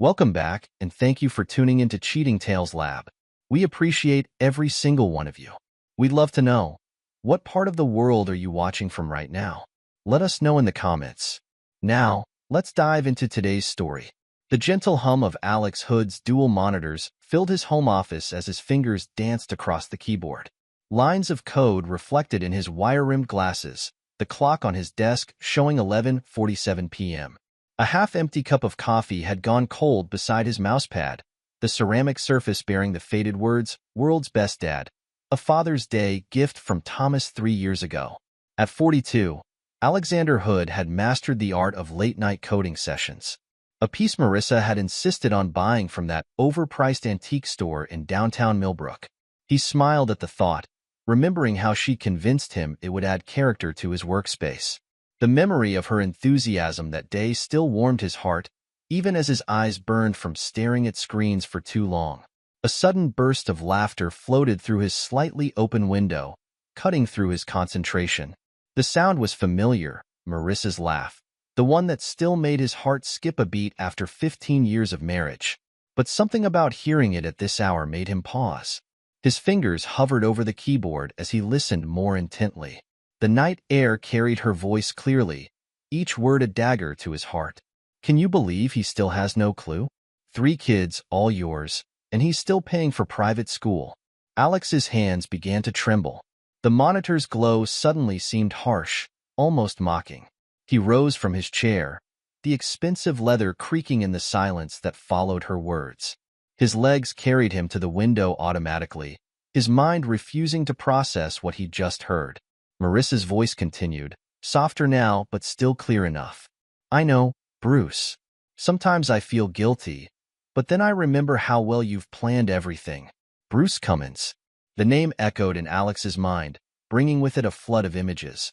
Welcome back, and thank you for tuning into Cheating Tales Lab. We appreciate every single one of you. We'd love to know, what part of the world are you watching from right now? Let us know in the comments. Now, let's dive into today's story. The gentle hum of Alex Hood's dual monitors filled his home office as his fingers danced across the keyboard. Lines of code reflected in his wire-rimmed glasses, the clock on his desk showing 11:47 p.m. A half-empty cup of coffee had gone cold beside his mousepad, the ceramic surface bearing the faded words, "World's Best Dad," a Father's Day gift from Thomas 3 years ago. At 42, Alexander Hood had mastered the art of late-night coding sessions, a piece Marissa had insisted on buying from that overpriced antique store in downtown Millbrook. He smiled at the thought, remembering how she convinced him it would add character to his workspace. The memory of her enthusiasm that day still warmed his heart, even as his eyes burned from staring at screens for too long. A sudden burst of laughter floated through his slightly open window, cutting through his concentration. The sound was familiar, Marissa's laugh, the one that still made his heart skip a beat after 15 years of marriage. But something about hearing it at this hour made him pause. His fingers hovered over the keyboard as he listened more intently. The night air carried her voice clearly, each word a dagger to his heart. Can you believe he still has no clue? 3 kids, all yours, and he's still paying for private school. Alex's hands began to tremble. The monitor's glow suddenly seemed harsh, almost mocking. He rose from his chair, the expensive leather creaking in the silence that followed her words. His legs carried him to the window automatically, his mind refusing to process what he'd just heard. Marissa's voice continued, softer now but still clear enough. I know, Bruce. Sometimes I feel guilty, but then I remember how well you've planned everything. Bruce Cummins. The name echoed in Alex's mind, bringing with it a flood of images.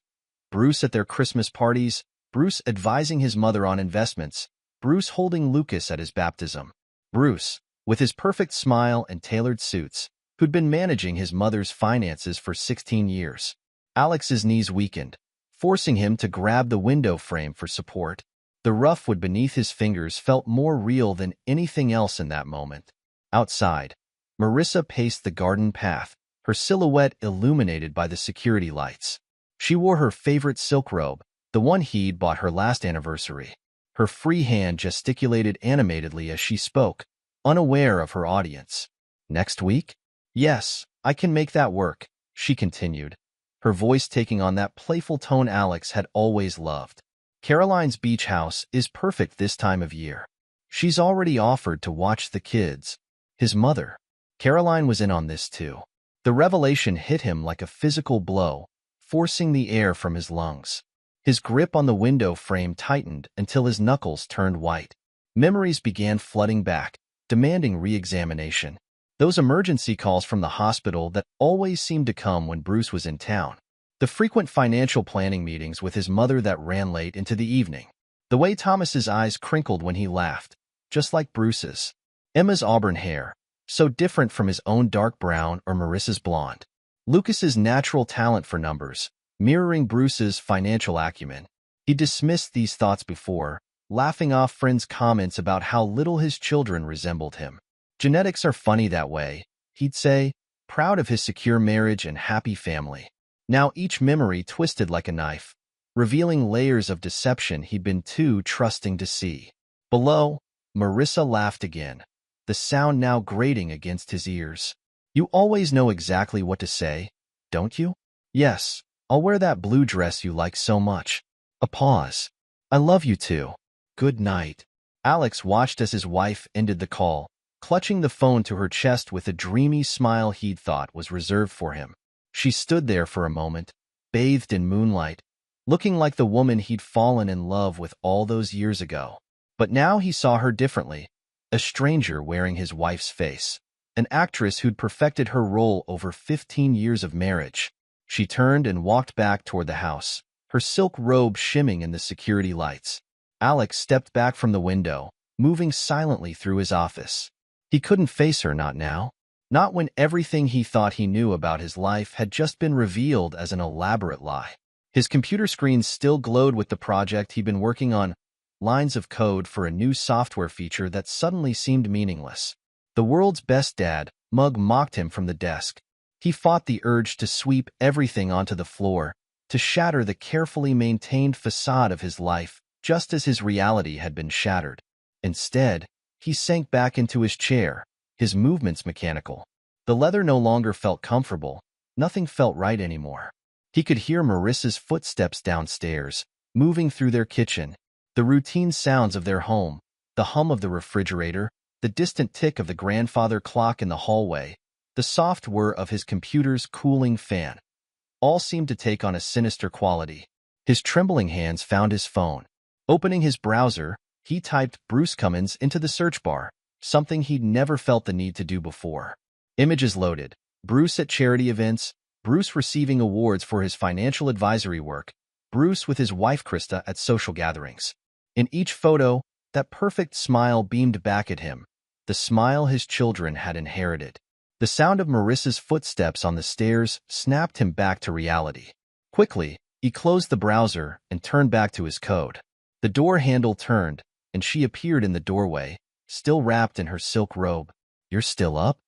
Bruce at their Christmas parties, Bruce advising his mother on investments, Bruce holding Lucas at his baptism. Bruce, with his perfect smile and tailored suits, who'd been managing his mother's finances for 16 years. Alex's knees weakened, forcing him to grab the window frame for support. The rough wood beneath his fingers felt more real than anything else in that moment. Outside, Marissa paced the garden path, her silhouette illuminated by the security lights. She wore her favorite silk robe, the one he'd bought her last anniversary. Her free hand gesticulated animatedly as she spoke, unaware of her audience. Next week? Yes, I can make that work, she continued, her voice taking on that playful tone Alex had always loved. Caroline's beach house is perfect this time of year. She's already offered to watch the kids. His mother. Caroline was in on this too. The revelation hit him like a physical blow, forcing the air from his lungs. His grip on the window frame tightened until his knuckles turned white. Memories began flooding back, demanding re-examination. Those emergency calls from the hospital that always seemed to come when Bruce was in town. The frequent financial planning meetings with his mother that ran late into the evening. The way Thomas's eyes crinkled when he laughed, just like Bruce's. Emma's auburn hair, so different from his own dark brown or Marissa's blonde. Lucas's natural talent for numbers, mirroring Bruce's financial acumen. He dismissed these thoughts before, laughing off friends' comments about how little his children resembled him. Genetics are funny that way, he'd say, proud of his secure marriage and happy family. Now each memory twisted like a knife, revealing layers of deception he'd been too trusting to see. Below, Marissa laughed again, the sound now grating against his ears. You always know exactly what to say, don't you? Yes, I'll wear that blue dress you like so much. A pause. I love you too. Good night. Alex watched as his wife ended the call, clutching the phone to her chest with a dreamy smile he'd thought was reserved for him. She stood there for a moment, bathed in moonlight, looking like the woman he'd fallen in love with all those years ago. But now he saw her differently, a stranger wearing his wife's face, an actress who'd perfected her role over 15 years of marriage. She turned and walked back toward the house, her silk robe shimming in the security lights. Alex stepped back from the window, moving silently through his office. He couldn't face her, not now. Not when everything he thought he knew about his life had just been revealed as an elaborate lie. His computer screen still glowed with the project he'd been working on, lines of code for a new software feature that suddenly seemed meaningless. The world's best dad, Mug mocked him from the desk. He fought the urge to sweep everything onto the floor, to shatter the carefully maintained facade of his life, just as his reality had been shattered. Instead, he sank back into his chair, his movements mechanical. The leather no longer felt comfortable. Nothing felt right anymore. He could hear Marissa's footsteps downstairs, moving through their kitchen, the routine sounds of their home, the hum of the refrigerator, the distant tick of the grandfather clock in the hallway, the soft whir of his computer's cooling fan. All seemed to take on a sinister quality. His trembling hands found his phone. Opening his browser, he typed Bruce Cummins into the search bar, something he'd never felt the need to do before. Images loaded. Bruce at charity events, Bruce receiving awards for his financial advisory work, Bruce with his wife Krista at social gatherings. In each photo, that perfect smile beamed back at him, the smile his children had inherited. The sound of Marissa's footsteps on the stairs snapped him back to reality. Quickly, he closed the browser and turned back to his code. The door handle turned, and she appeared in the doorway, still wrapped in her silk robe. "You're still up?"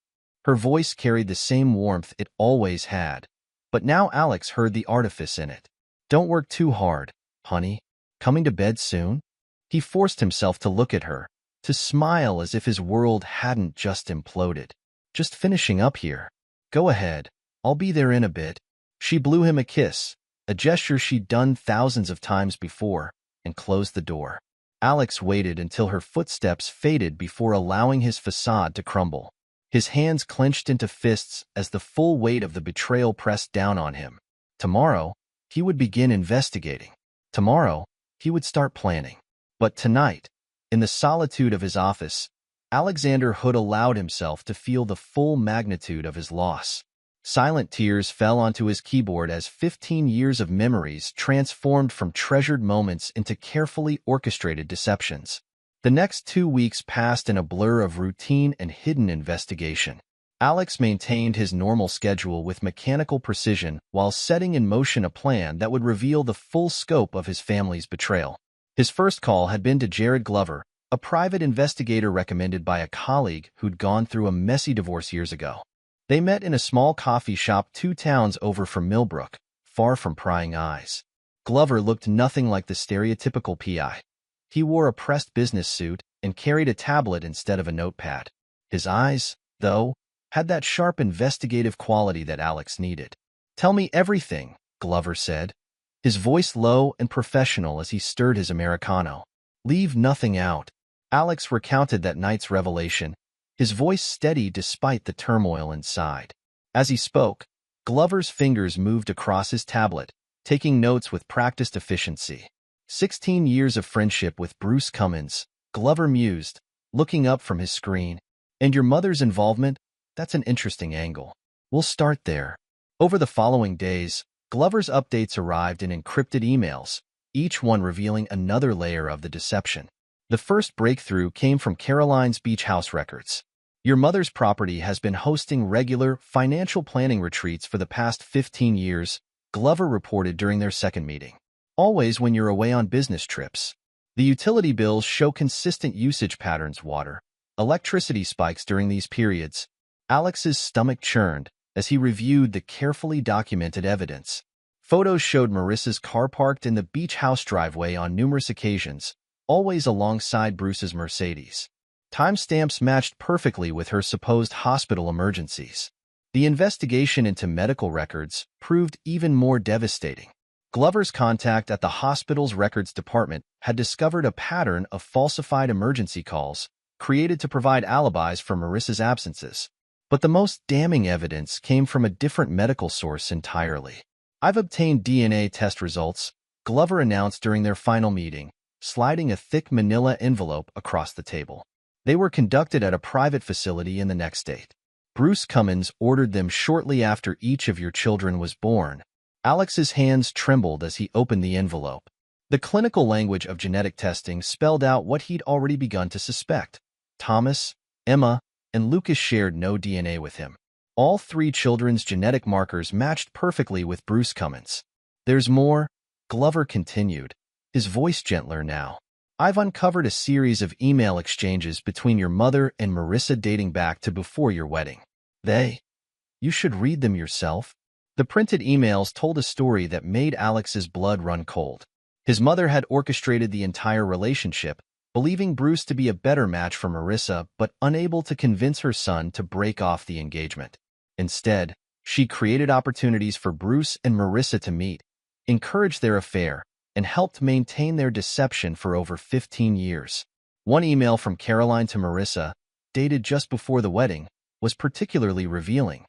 Her voice carried the same warmth it always had, but now Alex heard the artifice in it. "Don't work too hard, honey. Coming to bed soon?" He forced himself to look at her, to smile as if his world hadn't just imploded. "Just finishing up here. Go ahead, I'll be there in a bit." She blew him a kiss, a gesture she'd done thousands of times before, and closed the door. Alex waited until her footsteps faded before allowing his facade to crumble. His hands clenched into fists as the full weight of the betrayal pressed down on him. Tomorrow, he would begin investigating. Tomorrow, he would start planning. But tonight, in the solitude of his office, Alexander Hood allowed himself to feel the full magnitude of his loss. Silent tears fell onto his keyboard as 15 years of memories transformed from treasured moments into carefully orchestrated deceptions. The next 2 weeks passed in a blur of routine and hidden investigation. Alex maintained his normal schedule with mechanical precision while setting in motion a plan that would reveal the full scope of his family's betrayal. His first call had been to Jared Glover, a private investigator recommended by a colleague who'd gone through a messy divorce years ago. They met in a small coffee shop 2 towns over from Millbrook, far from prying eyes. Glover looked nothing like the stereotypical PI. He wore a pressed business suit and carried a tablet instead of a notepad. His eyes, though, had that sharp investigative quality that Alex needed. "Tell me everything," Glover said, his voice low and professional as he stirred his Americano. "Leave nothing out." Alex recounted that night's revelation, his voice steady despite the turmoil inside. As he spoke, Glover's fingers moved across his tablet, taking notes with practiced efficiency. 16 years of friendship with Bruce Cummins, Glover mused, looking up from his screen. "And your mother's involvement? That's an interesting angle. We'll start there." Over the following days, Glover's updates arrived in encrypted emails, each one revealing another layer of the deception. The first breakthrough came from Caroline's beach house records. "Your mother's property has been hosting regular financial planning retreats for the past 15 years, Glover reported during their second meeting. "Always when you're away on business trips. The utility bills show consistent usage patterns: water, electricity spikes during these periods." Alex's stomach churned as he reviewed the carefully documented evidence. Photos showed Marissa's car parked in the beach house driveway on numerous occasions, always alongside Bruce's Mercedes. Timestamps matched perfectly with her supposed hospital emergencies. The investigation into medical records proved even more devastating. Glover's contact at the hospital's records department had discovered a pattern of falsified emergency calls created to provide alibis for Marissa's absences. But the most damning evidence came from a different medical source entirely. "I've obtained DNA test results," Glover announced during their final meeting, sliding a thick manila envelope across the table. "They were conducted at a private facility in the next state. Bruce Cummins ordered them shortly after each of your children was born." Alex's hands trembled as he opened the envelope. The clinical language of genetic testing spelled out what he'd already begun to suspect. Thomas, Emma, and Lucas shared no DNA with him. All 3 children's genetic markers matched perfectly with Bruce Cummins. "There's more," Glover continued, his voice gentler now. I've uncovered a series of email exchanges between your mother and Marissa dating back to before your wedding. You should read them yourself. The printed emails told a story that made Alex's blood run cold. His mother had orchestrated the entire relationship, believing Bruce to be a better match for Marissa, but unable to convince her son to break off the engagement. Instead, she created opportunities for Bruce and Marissa to meet, encouraged their affair, and helped maintain their deception for over 15 years. One email from Caroline to Marissa, dated just before the wedding, was particularly revealing.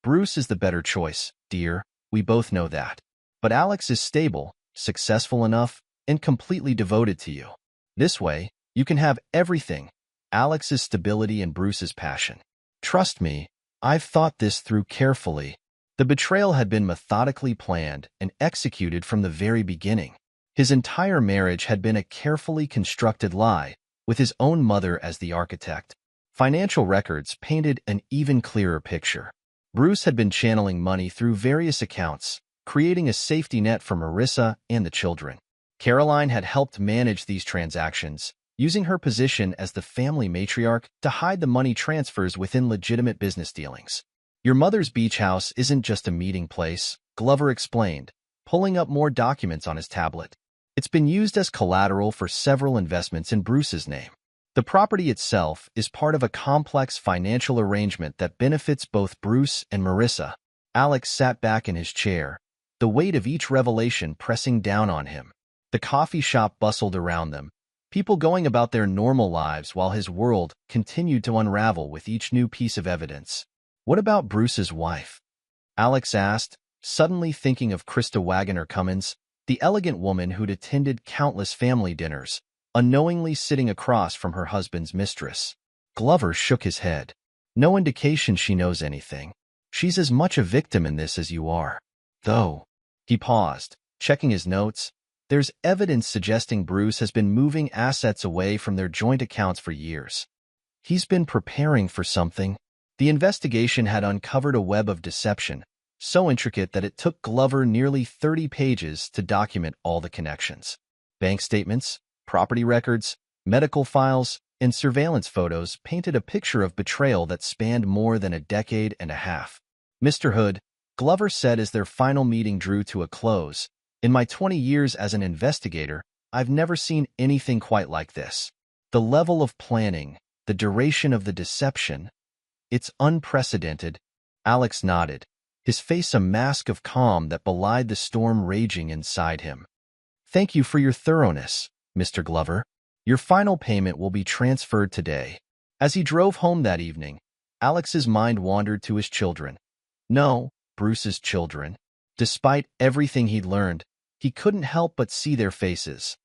Bruce is the better choice, dear, we both know that. But Alex is stable, successful enough, and completely devoted to you. This way, you can have everything, Alex's stability and Bruce's passion. Trust me, I've thought this through carefully. The betrayal had been methodically planned and executed from the very beginning. His entire marriage had been a carefully constructed lie, with his own mother as the architect. Financial records painted an even clearer picture. Bruce had been channeling money through various accounts, creating a safety net for Marissa and the children. Caroline had helped manage these transactions, using her position as the family matriarch to hide the money transfers within legitimate business dealings. Your mother's beach house isn't just a meeting place, Glover explained, pulling up more documents on his tablet. It's been used as collateral for several investments in Bruce's name. The property itself is part of a complex financial arrangement that benefits both Bruce and Marissa. Alex sat back in his chair, the weight of each revelation pressing down on him. The coffee shop bustled around them, people going about their normal lives while his world continued to unravel with each new piece of evidence. What about Bruce's wife? Alex asked, suddenly thinking of Krista Waggoner Cummins, the elegant woman who'd attended countless family dinners, unknowingly sitting across from her husband's mistress. Glover shook his head. No indication she knows anything. She's as much a victim in this as you are. Though, he paused, checking his notes, there's evidence suggesting Bruce has been moving assets away from their joint accounts for years. He's been preparing for something. The investigation had uncovered a web of deception, so intricate that it took Glover nearly 30 pages to document all the connections. Bank statements, property records, medical files, and surveillance photos painted a picture of betrayal that spanned more than a decade and a half. Mr. Hood, Glover said as their final meeting drew to a close, in my 20 years as an investigator, I've never seen anything quite like this. The level of planning, the duration of the deception, it's unprecedented. Alex nodded, his face a mask of calm that belied the storm raging inside him. Thank you for your thoroughness, Mr. Glover. Your final payment will be transferred today. As he drove home that evening, Alex's mind wandered to his children. No, Bruce's children. Despite everything he'd learned, he couldn't help but see their faces.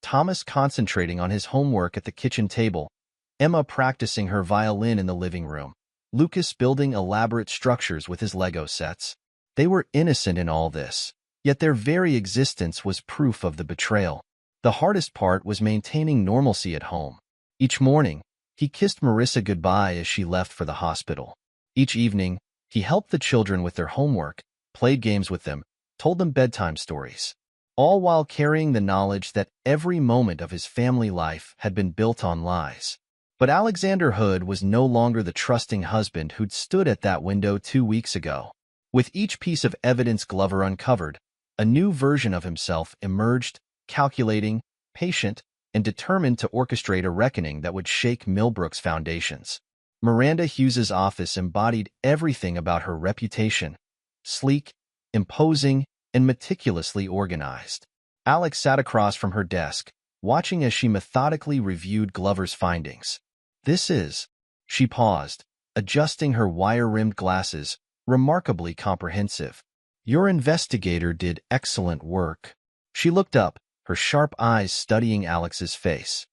Thomas concentrating on his homework at the kitchen table, Emma practicing her violin in the living room, Lucas building elaborate structures with his Lego sets. They were innocent in all this, yet their very existence was proof of the betrayal. The hardest part was maintaining normalcy at home. Each morning, he kissed Marissa goodbye as she left for the hospital. Each evening, he helped the children with their homework, played games with them, told them bedtime stories, all while carrying the knowledge that every moment of his family life had been built on lies. But Alexander Hood was no longer the trusting husband who'd stood at that window 2 weeks ago. With each piece of evidence Glover uncovered, a new version of himself emerged, calculating, patient, and determined to orchestrate a reckoning that would shake Millbrook's foundations. Miranda Hughes's office embodied everything about her reputation: sleek, imposing, and meticulously organized. Alex sat across from her desk, watching as she methodically reviewed Glover's findings. She paused, adjusting her wire-rimmed glasses, remarkably comprehensive. Your investigator did excellent work. She looked up, her sharp eyes studying Alex's face.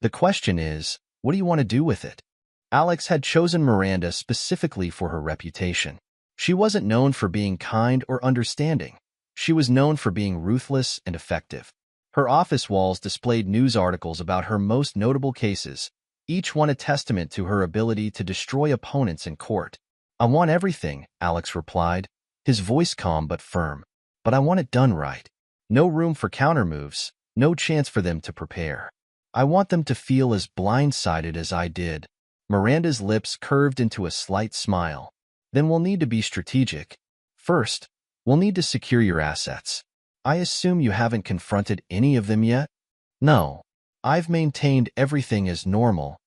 The question is, what do you want to do with it? Alex had chosen Miranda specifically for her reputation. She wasn't known for being kind or understanding. She was known for being ruthless and effective. Her office walls displayed news articles about her most notable cases, each one a testament to her ability to destroy opponents in court. I want everything, Alex replied, his voice calm but firm. But I want it done right. No room for countermoves, no chance for them to prepare. I want them to feel as blindsided as I did. Miranda's lips curved into a slight smile. Then we'll need to be strategic. First, we'll need to secure your assets. I assume you haven't confronted any of them yet? No. I've maintained everything as normal.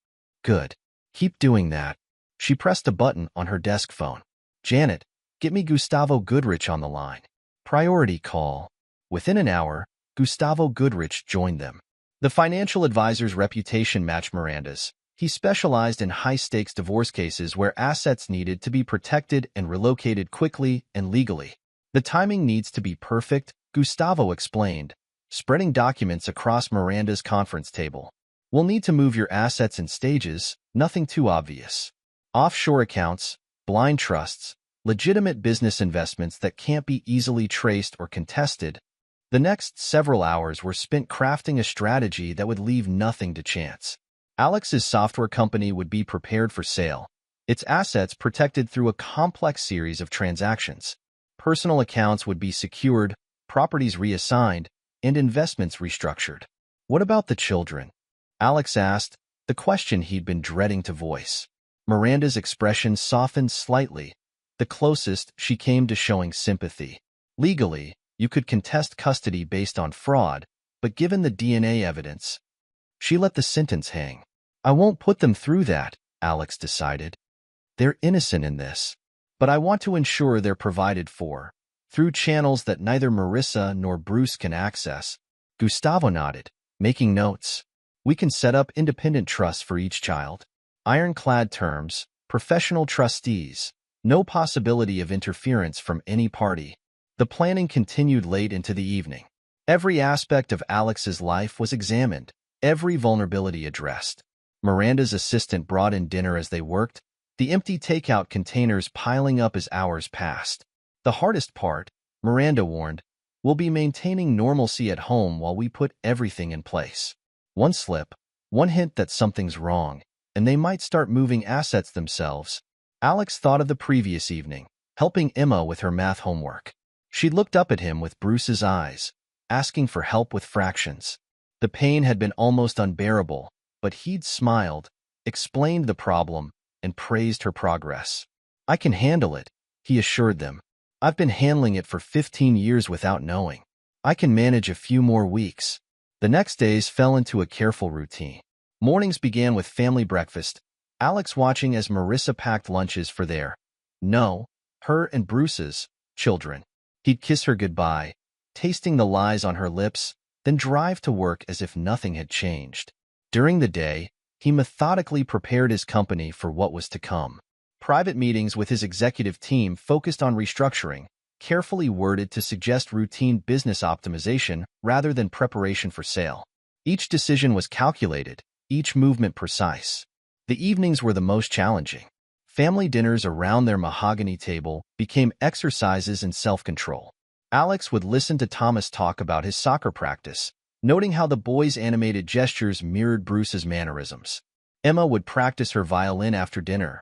Good. Keep doing that. She pressed a button on her desk phone. Janet, get me Gustavo Goodrich on the line. Priority call. Within an hour, Gustavo Goodrich joined them. The financial advisor's reputation matched Miranda's. He specialized in high-stakes divorce cases where assets needed to be protected and relocated quickly and legally. The timing needs to be perfect, Gustavo explained, spreading documents across Miranda's conference table. We'll need to move your assets in stages, nothing too obvious. Offshore accounts, blind trusts, legitimate business investments that can't be easily traced or contested. The next several hours were spent crafting a strategy that would leave nothing to chance. Alex's software company would be prepared for sale, its assets protected through a complex series of transactions. Personal accounts would be secured, properties reassigned, and investments restructured. What about the children? Alex asked, the question he'd been dreading to voice. Miranda's expression softened slightly, the closest she came to showing sympathy. Legally, you could contest custody based on fraud, but given the DNA evidence, she let the sentence hang. I won't put them through that, Alex decided. They're innocent in this, but I want to ensure they're provided for, through channels that neither Marissa nor Bruce can access. Gustavo nodded, making notes. We can set up independent trusts for each child. Ironclad terms, professional trustees, no possibility of interference from any party. The planning continued late into the evening. Every aspect of Alex's life was examined, every vulnerability addressed. Miranda's assistant brought in dinner as they worked, the empty takeout containers piling up as hours passed. The hardest part, Miranda warned, will be maintaining normalcy at home while we put everything in place. One slip, one hint that something's wrong, and they might start moving assets themselves. Alex thought of the previous evening, helping Emma with her math homework. She looked up at him with Bruce's eyes, asking for help with fractions. The pain had been almost unbearable, but he'd smiled, explained the problem, and praised her progress. I can handle it, he assured them. I've been handling it for 15 years without knowing. I can manage a few more weeks. The next days fell into a careful routine. Mornings began with family breakfast, Alex watching as Marissa packed lunches for her and Bruce's, children. He'd kiss her goodbye, tasting the lies on her lips, then drive to work as if nothing had changed. During the day, he methodically prepared his company for what was to come. Private meetings with his executive team focused on restructuring, carefully worded to suggest routine business optimization rather than preparation for sale. Each decision was calculated, each movement precise. The evenings were the most challenging. Family dinners around their mahogany table became exercises in self-control. Alex would listen to Thomas talk about his soccer practice, noting how the boy's animated gestures mirrored Bruce's mannerisms. Emma would practice her violin after dinner,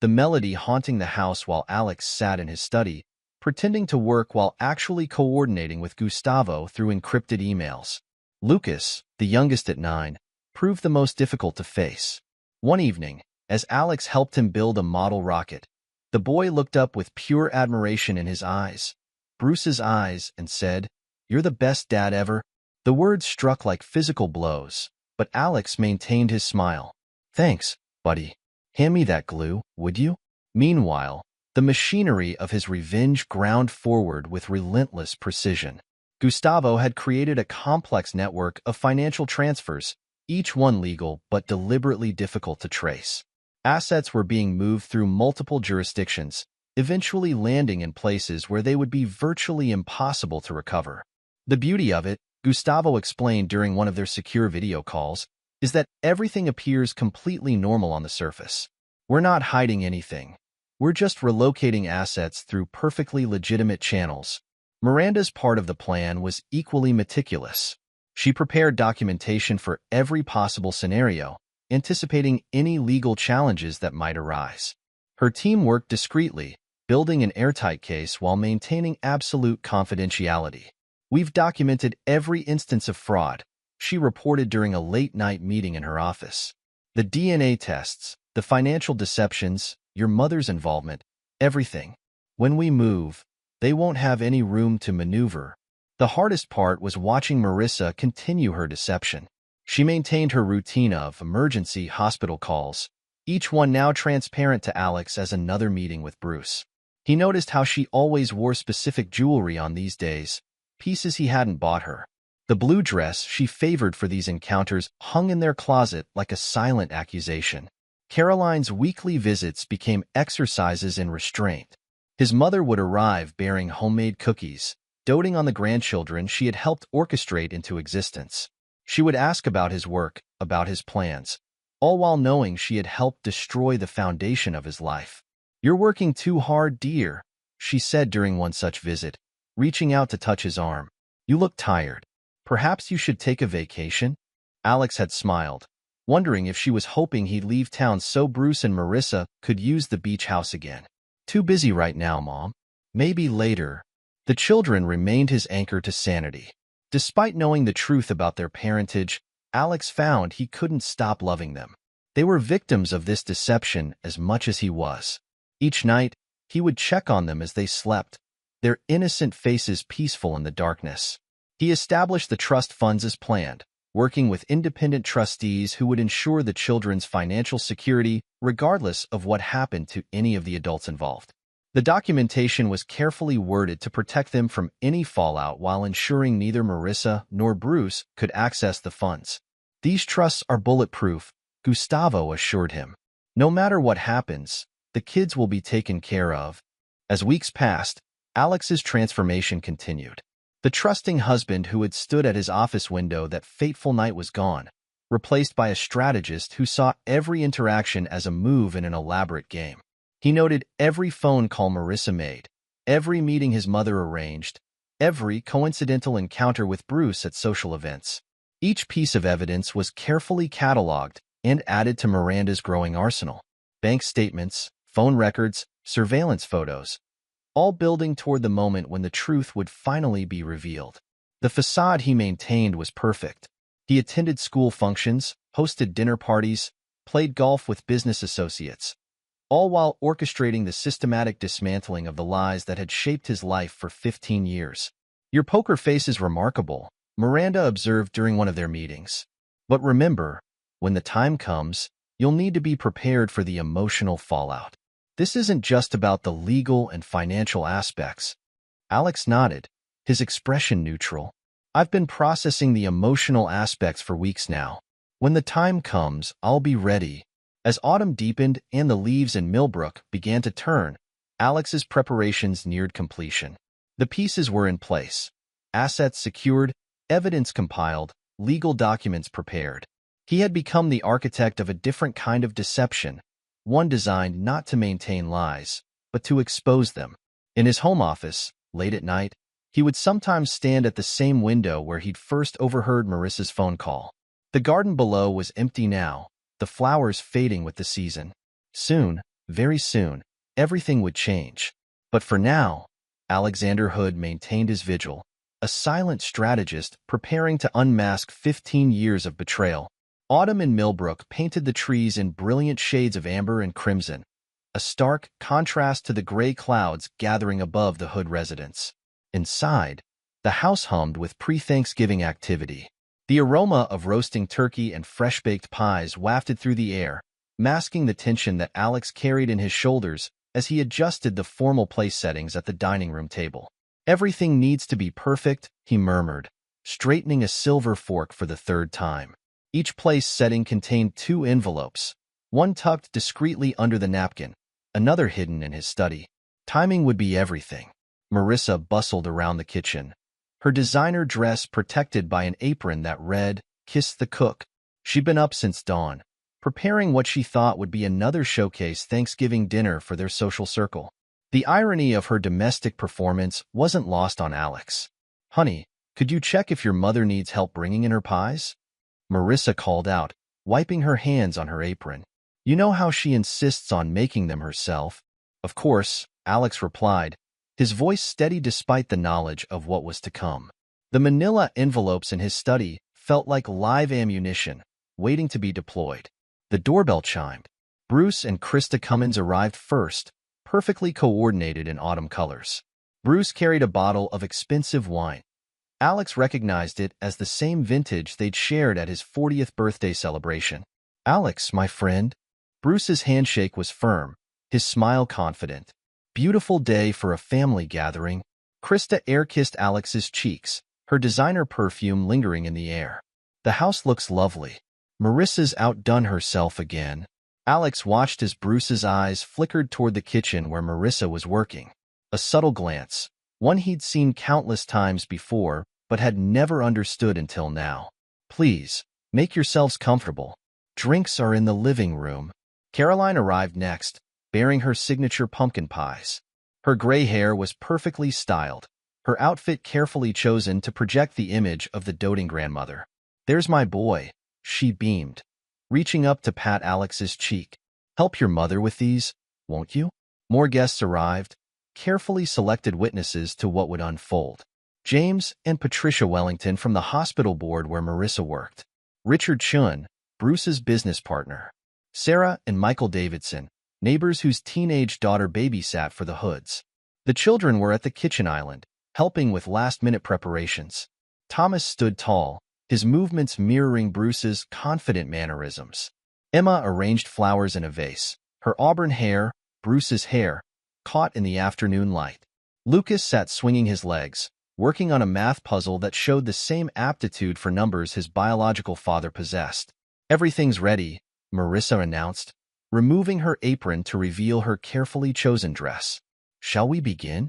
the melody haunting the house while Alex sat in his study, pretending to work while actually coordinating with Gustavo through encrypted emails. Lucas, the youngest at 9, proved the most difficult to face. One evening, as Alex helped him build a model rocket, the boy looked up with pure admiration in his eyes, Bruce's eyes, and said, "You're the best dad ever." The words struck like physical blows, but Alex maintained his smile. "Thanks, buddy. Hand me that glue, would you?" Meanwhile, the machinery of his revenge ground forward with relentless precision. Gustavo had created a complex network of financial transfers, each one legal but deliberately difficult to trace. Assets were being moved through multiple jurisdictions, eventually landing in places where they would be virtually impossible to recover. The beauty of it, Gustavo explained during one of their secure video calls, is that everything appears completely normal on the surface. We're not hiding anything. We're just relocating assets through perfectly legitimate channels. Miranda's part of the plan was equally meticulous. She prepared documentation for every possible scenario, anticipating any legal challenges that might arise. Her team worked discreetly, building an airtight case while maintaining absolute confidentiality. "We've documented every instance of fraud," she reported during a late-night meeting in her office. The DNA tests, the financial deceptions, your mother's involvement, everything. When we move, they won't have any room to maneuver. The hardest part was watching Marissa continue her deception. She maintained her routine of emergency hospital calls, each one now transparent to Alex as another meeting with Bruce. He noticed how she always wore specific jewelry on these days, pieces he hadn't bought her. The blue dress she favored for these encounters hung in their closet like a silent accusation. Caroline's weekly visits became exercises in restraint. His mother would arrive bearing homemade cookies, doting on the grandchildren she had helped orchestrate into existence. She would ask about his work, about his plans, all while knowing she had helped destroy the foundation of his life. "You're working too hard, dear," she said during one such visit, reaching out to touch his arm. "You look tired. Perhaps you should take a vacation?" Alex had smiled, wondering if she was hoping he'd leave town so Bruce and Marissa could use the beach house again. "Too busy right now, Mom. Maybe later." The children remained his anchor to sanity. Despite knowing the truth about their parentage, Alex found he couldn't stop loving them. They were victims of this deception as much as he was. Each night, he would check on them as they slept, their innocent faces peaceful in the darkness. He established the trust funds as planned, working with independent trustees who would ensure the children's financial security regardless of what happened to any of the adults involved. The documentation was carefully worded to protect them from any fallout while ensuring neither Marissa nor Bruce could access the funds. "These trusts are bulletproof," Gustavo assured him. "No matter what happens, the kids will be taken care of." As weeks passed, Alex's transformation continued. The trusting husband who had stood at his office window that fateful night was gone, replaced by a strategist who saw every interaction as a move in an elaborate game. He noted every phone call Marissa made, every meeting his mother arranged, every coincidental encounter with Bruce at social events. Each piece of evidence was carefully cataloged and added to Miranda's growing arsenal. Bank statements, phone records, surveillance photos, all building toward the moment when the truth would finally be revealed. The facade he maintained was perfect. He attended school functions, hosted dinner parties, played golf with business associates, all while orchestrating the systematic dismantling of the lies that had shaped his life for 15 years. "Your poker face is remarkable," Miranda observed during one of their meetings. "But remember, when the time comes, you'll need to be prepared for the emotional fallout. This isn't just about the legal and financial aspects." Alex nodded, his expression neutral. "I've been processing the emotional aspects for weeks now. When the time comes, I'll be ready." As autumn deepened and the leaves in Millbrook began to turn, Alex's preparations neared completion. The pieces were in place, assets secured, evidence compiled, legal documents prepared. He had become the architect of a different kind of deception, one designed not to maintain lies, but to expose them. In his home office, late at night, he would sometimes stand at the same window where he'd first overheard Marissa's phone call. The garden below was empty now, the flowers fading with the season. Soon, very soon, everything would change. But for now, Alexander Hood maintained his vigil, a silent strategist preparing to unmask 15 years of betrayal. Autumn in Millbrook painted the trees in brilliant shades of amber and crimson, a stark contrast to the gray clouds gathering above the Hood residence. Inside, the house hummed with pre-Thanksgiving activity. The aroma of roasting turkey and fresh-baked pies wafted through the air, masking the tension that Alex carried in his shoulders as he adjusted the formal place settings at the dining room table. "Everything needs to be perfect," he murmured, straightening a silver fork for the third time. Each place setting contained 2 envelopes, one tucked discreetly under the napkin, another hidden in his study. Timing would be everything. Marissa bustled around the kitchen, her designer dress protected by an apron that read, "Kiss the Cook." She'd been up since dawn, preparing what she thought would be another showcase Thanksgiving dinner for their social circle. The irony of her domestic performance wasn't lost on Alex. "Honey, could you check if your mother needs help bringing in her pies?" Marissa called out, wiping her hands on her apron. "You know how she insists on making them herself." "Of course," Alex replied, his voice steady despite the knowledge of what was to come. The manila envelopes in his study felt like live ammunition, waiting to be deployed. The doorbell chimed. Bruce and Krista Cummins arrived first, perfectly coordinated in autumn colors. Bruce carried a bottle of expensive wine. Alex recognized it as the same vintage they'd shared at his 40th birthday celebration. "Alex, my friend." Bruce's handshake was firm, his smile confident. "Beautiful day for a family gathering." Krista air-kissed Alex's cheeks, her designer perfume lingering in the air. "The house looks lovely." "Marissa's outdone herself again." Alex watched as Bruce's eyes flickered toward the kitchen where Marissa was working. A subtle glance, one he'd seen countless times before, but had never understood until now. "Please, make yourselves comfortable. Drinks are in the living room." Caroline arrived next, bearing her signature pumpkin pies. Her gray hair was perfectly styled, her outfit carefully chosen to project the image of the doting grandmother. "There's my boy," she beamed, reaching up to pat Alex's cheek. "Help your mother with these, won't you?" More guests arrived, carefully selected witnesses to what would unfold. James and Patricia Wellington from the hospital board where Marissa worked. Richard Chun, Bruce's business partner. Sarah and Michael Davidson, neighbors whose teenage daughter babysat for the Hoods. The children were at the kitchen island, helping with last-minute preparations. Thomas stood tall, his movements mirroring Bruce's confident mannerisms. Emma arranged flowers in a vase, her auburn hair, Bruce's hair, caught in the afternoon light. Lucas sat swinging his legs, working on a math puzzle that showed the same aptitude for numbers his biological father possessed. "Everything's ready," Marissa announced, removing her apron to reveal her carefully chosen dress. "Shall we begin?"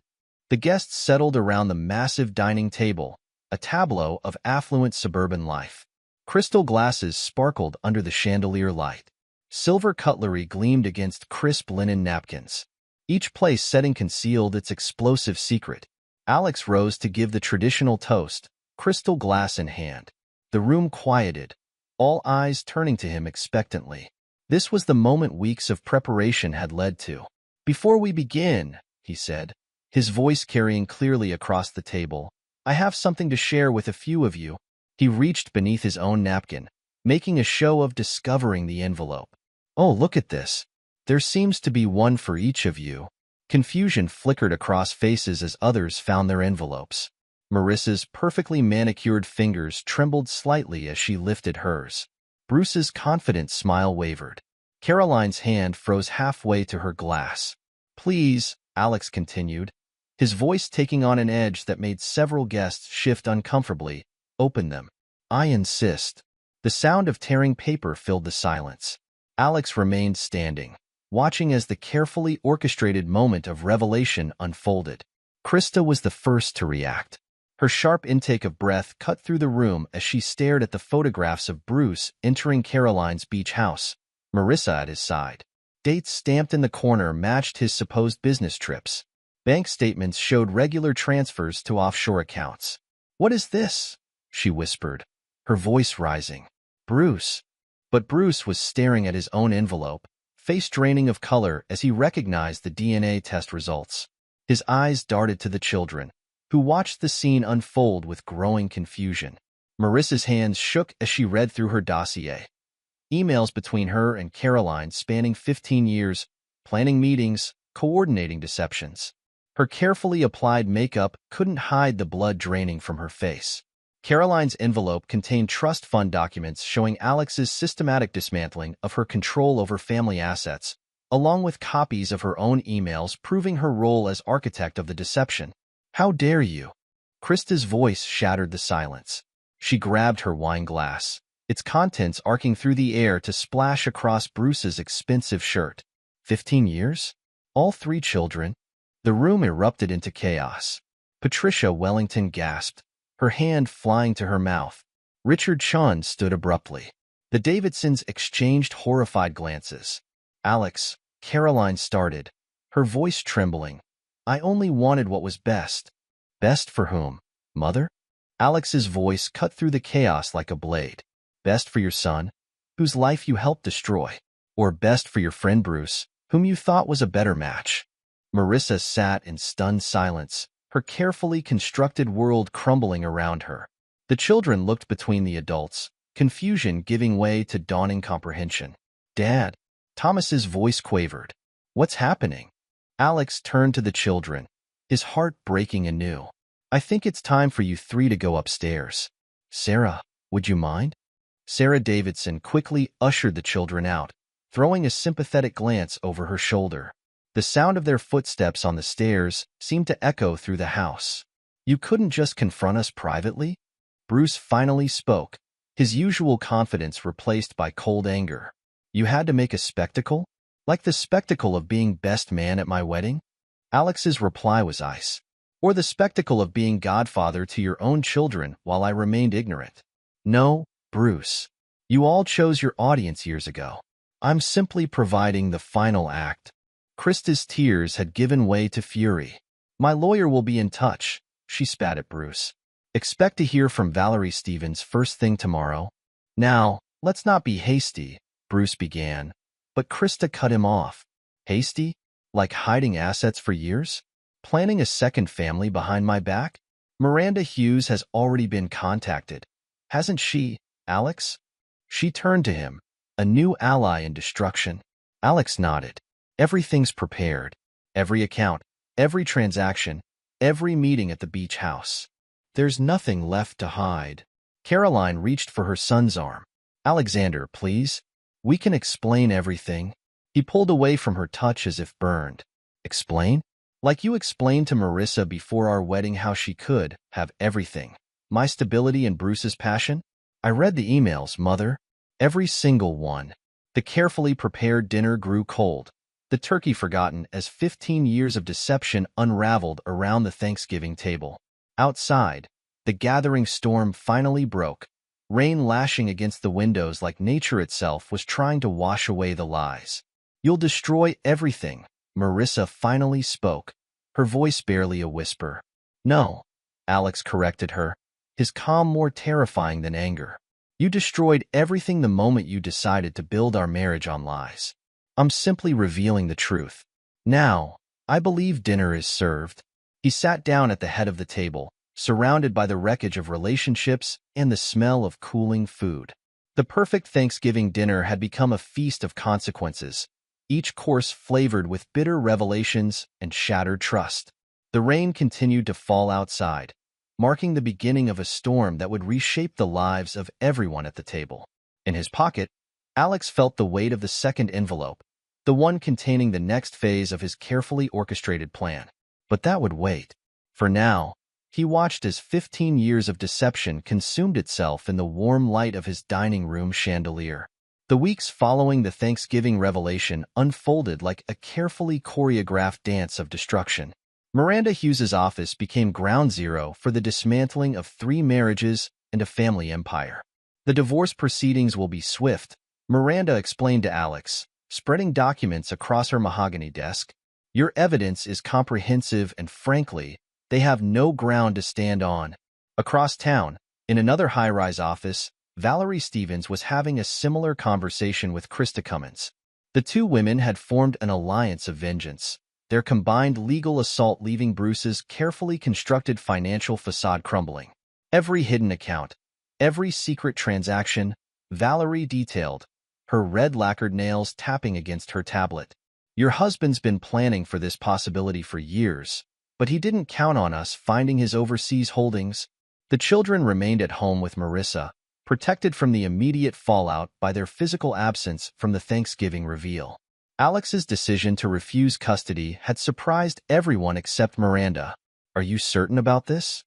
The guests settled around the massive dining table, a tableau of affluent suburban life. Crystal glasses sparkled under the chandelier light. Silver cutlery gleamed against crisp linen napkins. Each place setting concealed its explosive secret. Alex rose to give the traditional toast, crystal glass in hand. The room quieted, all eyes turning to him expectantly. This was the moment weeks of preparation had led to. "Before we begin," he said, his voice carrying clearly across the table, "I have something to share with a few of you." He reached beneath his own napkin, making a show of discovering the envelope. "Oh, look at this. There seems to be one for each of you." Confusion flickered across faces as others found their envelopes. Marissa's perfectly manicured fingers trembled slightly as she lifted hers. Bruce's confident smile wavered. Caroline's hand froze halfway to her glass. "Please," Alex continued, his voice taking on an edge that made several guests shift uncomfortably, "open them. I insist." The sound of tearing paper filled the silence. Alex remained standing, watching as the carefully orchestrated moment of revelation unfolded. Krista was the first to react. Her sharp intake of breath cut through the room as she stared at the photographs of Bruce entering Caroline's beach house, Marissa at his side. Dates stamped in the corner matched his supposed business trips. Bank statements showed regular transfers to offshore accounts. "What is this?" she whispered, her voice rising. "Bruce." But Bruce was staring at his own envelope, face draining of color as he recognized the DNA test results. His eyes darted to the children, who watched the scene unfold with growing confusion. Marissa's hands shook as she read through her dossier. Emails between her and Caroline spanning 15 years, planning meetings, coordinating deceptions. Her carefully applied makeup couldn't hide the blood draining from her face. Caroline's envelope contained trust fund documents showing Alex's systematic dismantling of her control over family assets, along with copies of her own emails proving her role as architect of the deception. "How dare you?" Krista's voice shattered the silence. She grabbed her wine glass, its contents arcing through the air to splash across Bruce's expensive shirt. 15 years? All 3 children? The room erupted into chaos. Patricia Wellington gasped, her hand flying to her mouth. Richard Chun stood abruptly. The Davidsons exchanged horrified glances. "Alex," Caroline started, her voice trembling. "I only wanted what was best." "Best for whom? Mother?" Alex's voice cut through the chaos like a blade. "Best for your son, whose life you helped destroy. Or best for your friend Bruce, whom you thought was a better match." Marissa sat in stunned silence, her carefully constructed world crumbling around her. The children looked between the adults, confusion giving way to dawning comprehension. "Dad," Thomas's voice quavered. "What's happening?" Alex turned to the children, his heart breaking anew. "I think it's time for you three to go upstairs. Sarah, would you mind?" Sarah Davidson quickly ushered the children out, throwing a sympathetic glance over her shoulder. The sound of their footsteps on the stairs seemed to echo through the house. "You couldn't just confront us privately?" Bruce finally spoke, his usual confidence replaced by cold anger. "You had to make a spectacle? Like the spectacle of being best man at my wedding?" Alex's reply was ice. "Or the spectacle of being godfather to your own children while I remained ignorant?" "No, Bruce. You all chose your audience years ago. I'm simply providing the final act." Krista's tears had given way to fury. "My lawyer will be in touch," she spat at Bruce. "Expect to hear from Valerie Stevens first thing tomorrow." "Now, let's not be hasty," Bruce began, but Krista cut him off. "Hasty? Like hiding assets for years? Planning a second family behind my back? Miranda Hughes has already been contacted, hasn't she, Alex?" She turned to him, a new ally in destruction. Alex nodded. "Everything's prepared. Every account, every transaction, every meeting at the beach house. There's nothing left to hide." Caroline reached for her son's arm. "Alexander, please. We can explain everything." He pulled away from her touch as if burned. "Explain? Like you explained to Marissa before our wedding how she could have everything. My stability and Bruce's passion? I read the emails, Mother. Every single one." The carefully prepared dinner grew cold, the turkey forgotten as 15 years of deception unraveled around the Thanksgiving table. Outside, the gathering storm finally broke, rain lashing against the windows like nature itself was trying to wash away the lies. "You'll destroy everything," Marissa finally spoke, her voice barely a whisper. "No," Alex corrected her, his calm more terrifying than anger. "You destroyed everything the moment you decided to build our marriage on lies. I'm simply revealing the truth. Now, I believe dinner is served." He sat down at the head of the table, surrounded by the wreckage of relationships and the smell of cooling food. The perfect Thanksgiving dinner had become a feast of consequences, each course flavored with bitter revelations and shattered trust. The rain continued to fall outside, marking the beginning of a storm that would reshape the lives of everyone at the table. In his pocket, Alex felt the weight of the second envelope, the one containing the next phase of his carefully orchestrated plan. But that would wait. For now, he watched as 15 years of deception consumed itself in the warm light of his dining room chandelier. The weeks following the Thanksgiving revelation unfolded like a carefully choreographed dance of destruction. Miranda Hughes's office became ground zero for the dismantling of 3 marriages and a family empire. "The divorce proceedings will be swift," Miranda explained to Alex, spreading documents across her mahogany desk. "Your evidence is comprehensive and, frankly, they have no ground to stand on." Across town, in another high-rise office, Valerie Stevens was having a similar conversation with Krista Cummins. The two women had formed an alliance of vengeance, their combined legal assault leaving Bruce's carefully constructed financial facade crumbling. Every hidden account, every secret transaction, Valerie detailed, her red lacquered nails tapping against her tablet. "Your husband's been planning for this possibility for years, but he didn't count on us finding his overseas holdings." The children remained at home with Marissa, protected from the immediate fallout by their physical absence from the Thanksgiving reveal. Alex's decision to refuse custody had surprised everyone except Miranda. "Are you certain about this?"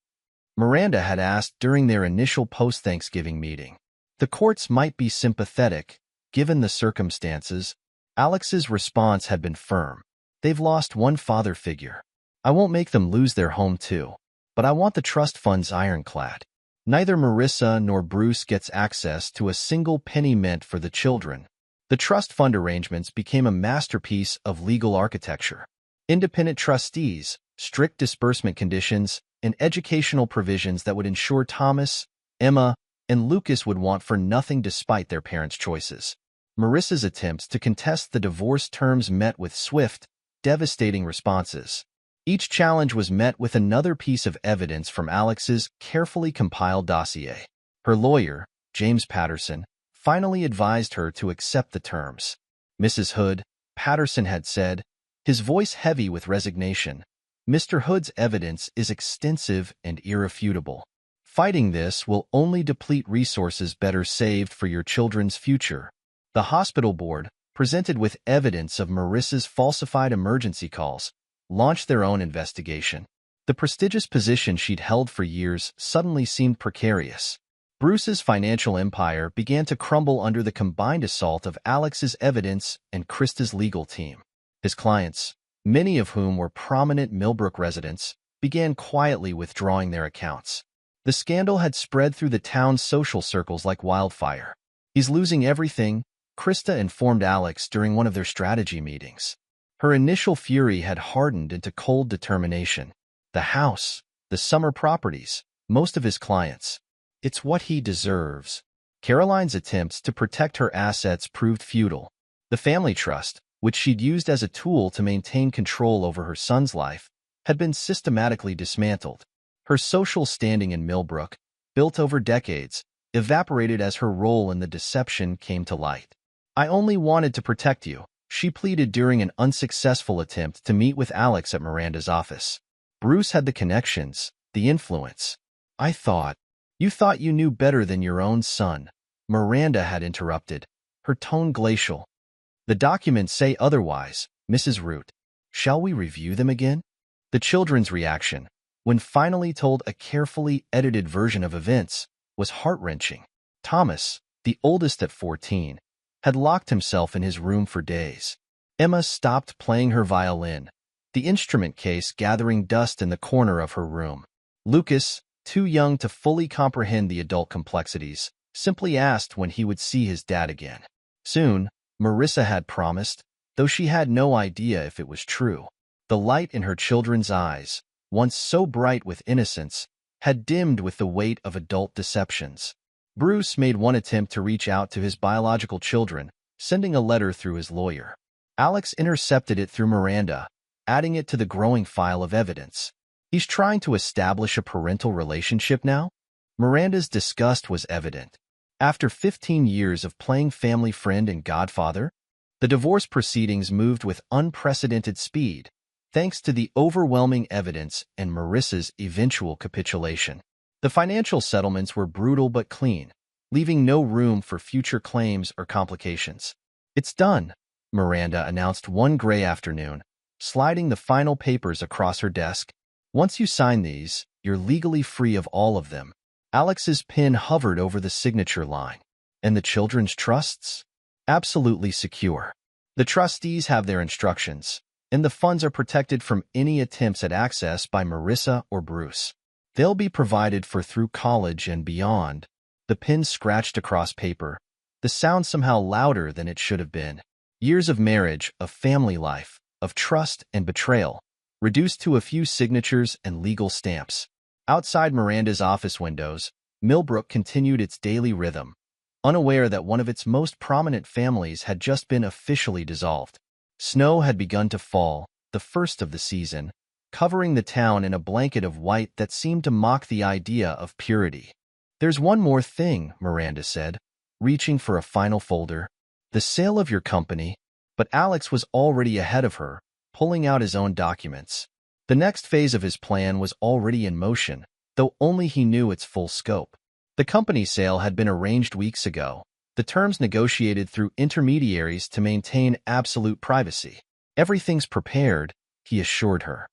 Miranda had asked during their initial post-Thanksgiving meeting. "The courts might be sympathetic, given the circumstances." Alex's response had been firm. "They've lost one father figure. I won't make them lose their home too, but I want the trust funds ironclad. Neither Marissa nor Bruce gets access to a single penny meant for the children." The trust fund arrangements became a masterpiece of legal architecture. Independent trustees, strict disbursement conditions, and educational provisions that would ensure Thomas, Emma, and Lucas would want for nothing despite their parents' choices. Marissa's attempts to contest the divorce terms met with swift, devastating responses. Each challenge was met with another piece of evidence from Alex's carefully compiled dossier. Her lawyer, James Patterson, finally advised her to accept the terms. Mrs. Hood, Patterson had said, his voice heavy with resignation, Mr. Hood's evidence is extensive and irrefutable. Fighting this will only deplete resources better saved for your children's future. The hospital board, presented with evidence of Marissa's falsified emergency calls, launched their own investigation. The prestigious position she'd held for years suddenly seemed precarious. Bruce's financial empire began to crumble under the combined assault of Alex's evidence and Krista's legal team. His clients, many of whom were prominent Millbrook residents, began quietly withdrawing their accounts. The scandal had spread through the town's social circles like wildfire. He's losing everything, Krista informed Alex during one of their strategy meetings. Her initial fury had hardened into cold determination. The house, the summer properties, most of his clients. It's what he deserves. Caroline's attempts to protect her assets proved futile. The family trust, which she'd used as a tool to maintain control over her son's life, had been systematically dismantled. Her social standing in Millbrook, built over decades, evaporated as her role in the deception came to light. I only wanted to protect you, she pleaded during an unsuccessful attempt to meet with Alex at Miranda's office. Bruce had the connections, the influence. You thought you knew better than your own son, Miranda had interrupted, her tone glacial. The documents say otherwise, Mrs. Root. Shall we review them again? The children's reaction, when finally told a carefully edited version of events, was heart-wrenching. Thomas, the oldest at 14, had locked himself in his room for days. Emma stopped playing her violin, the instrument case gathering dust in the corner of her room. Lucas, too young to fully comprehend the adult complexities, simply asked when he would see his dad again. Soon, Marissa had promised, though she had no idea if it was true. The light in her children's eyes, once so bright with innocence, had dimmed with the weight of adult deceptions. Bruce made one attempt to reach out to his biological children, sending a letter through his lawyer. Alex intercepted it through Miranda, adding it to the growing file of evidence. He's trying to establish a parental relationship now? Miranda's disgust was evident. After 15 years of playing family friend and godfather, the divorce proceedings moved with unprecedented speed, thanks to the overwhelming evidence and Marissa's eventual capitulation. The financial settlements were brutal but clean, leaving no room for future claims or complications. It's done, Miranda announced one gray afternoon, sliding the final papers across her desk. Once you sign these, you're legally free of all of them. Alex's pen hovered over the signature line. And the children's trusts? Absolutely secure. The trustees have their instructions, and the funds are protected from any attempts at access by Marissa or Bruce. They'll be provided for through college and beyond. The pen scratched across paper, the sound somehow louder than it should have been. Years of marriage, of family life, of trust and betrayal, reduced to a few signatures and legal stamps. Outside Miranda's office windows, Millbrook continued its daily rhythm, unaware that one of its most prominent families had just been officially dissolved. Snow had begun to fall, the first of the season, covering the town in a blanket of white that seemed to mock the idea of purity. There's one more thing, Miranda said, reaching for a final folder. The sale of your company. But Alex was already ahead of her, pulling out his own documents. The next phase of his plan was already in motion, though only he knew its full scope. The company sale had been arranged weeks ago, the terms negotiated through intermediaries to maintain absolute privacy. Everything's prepared, he assured her.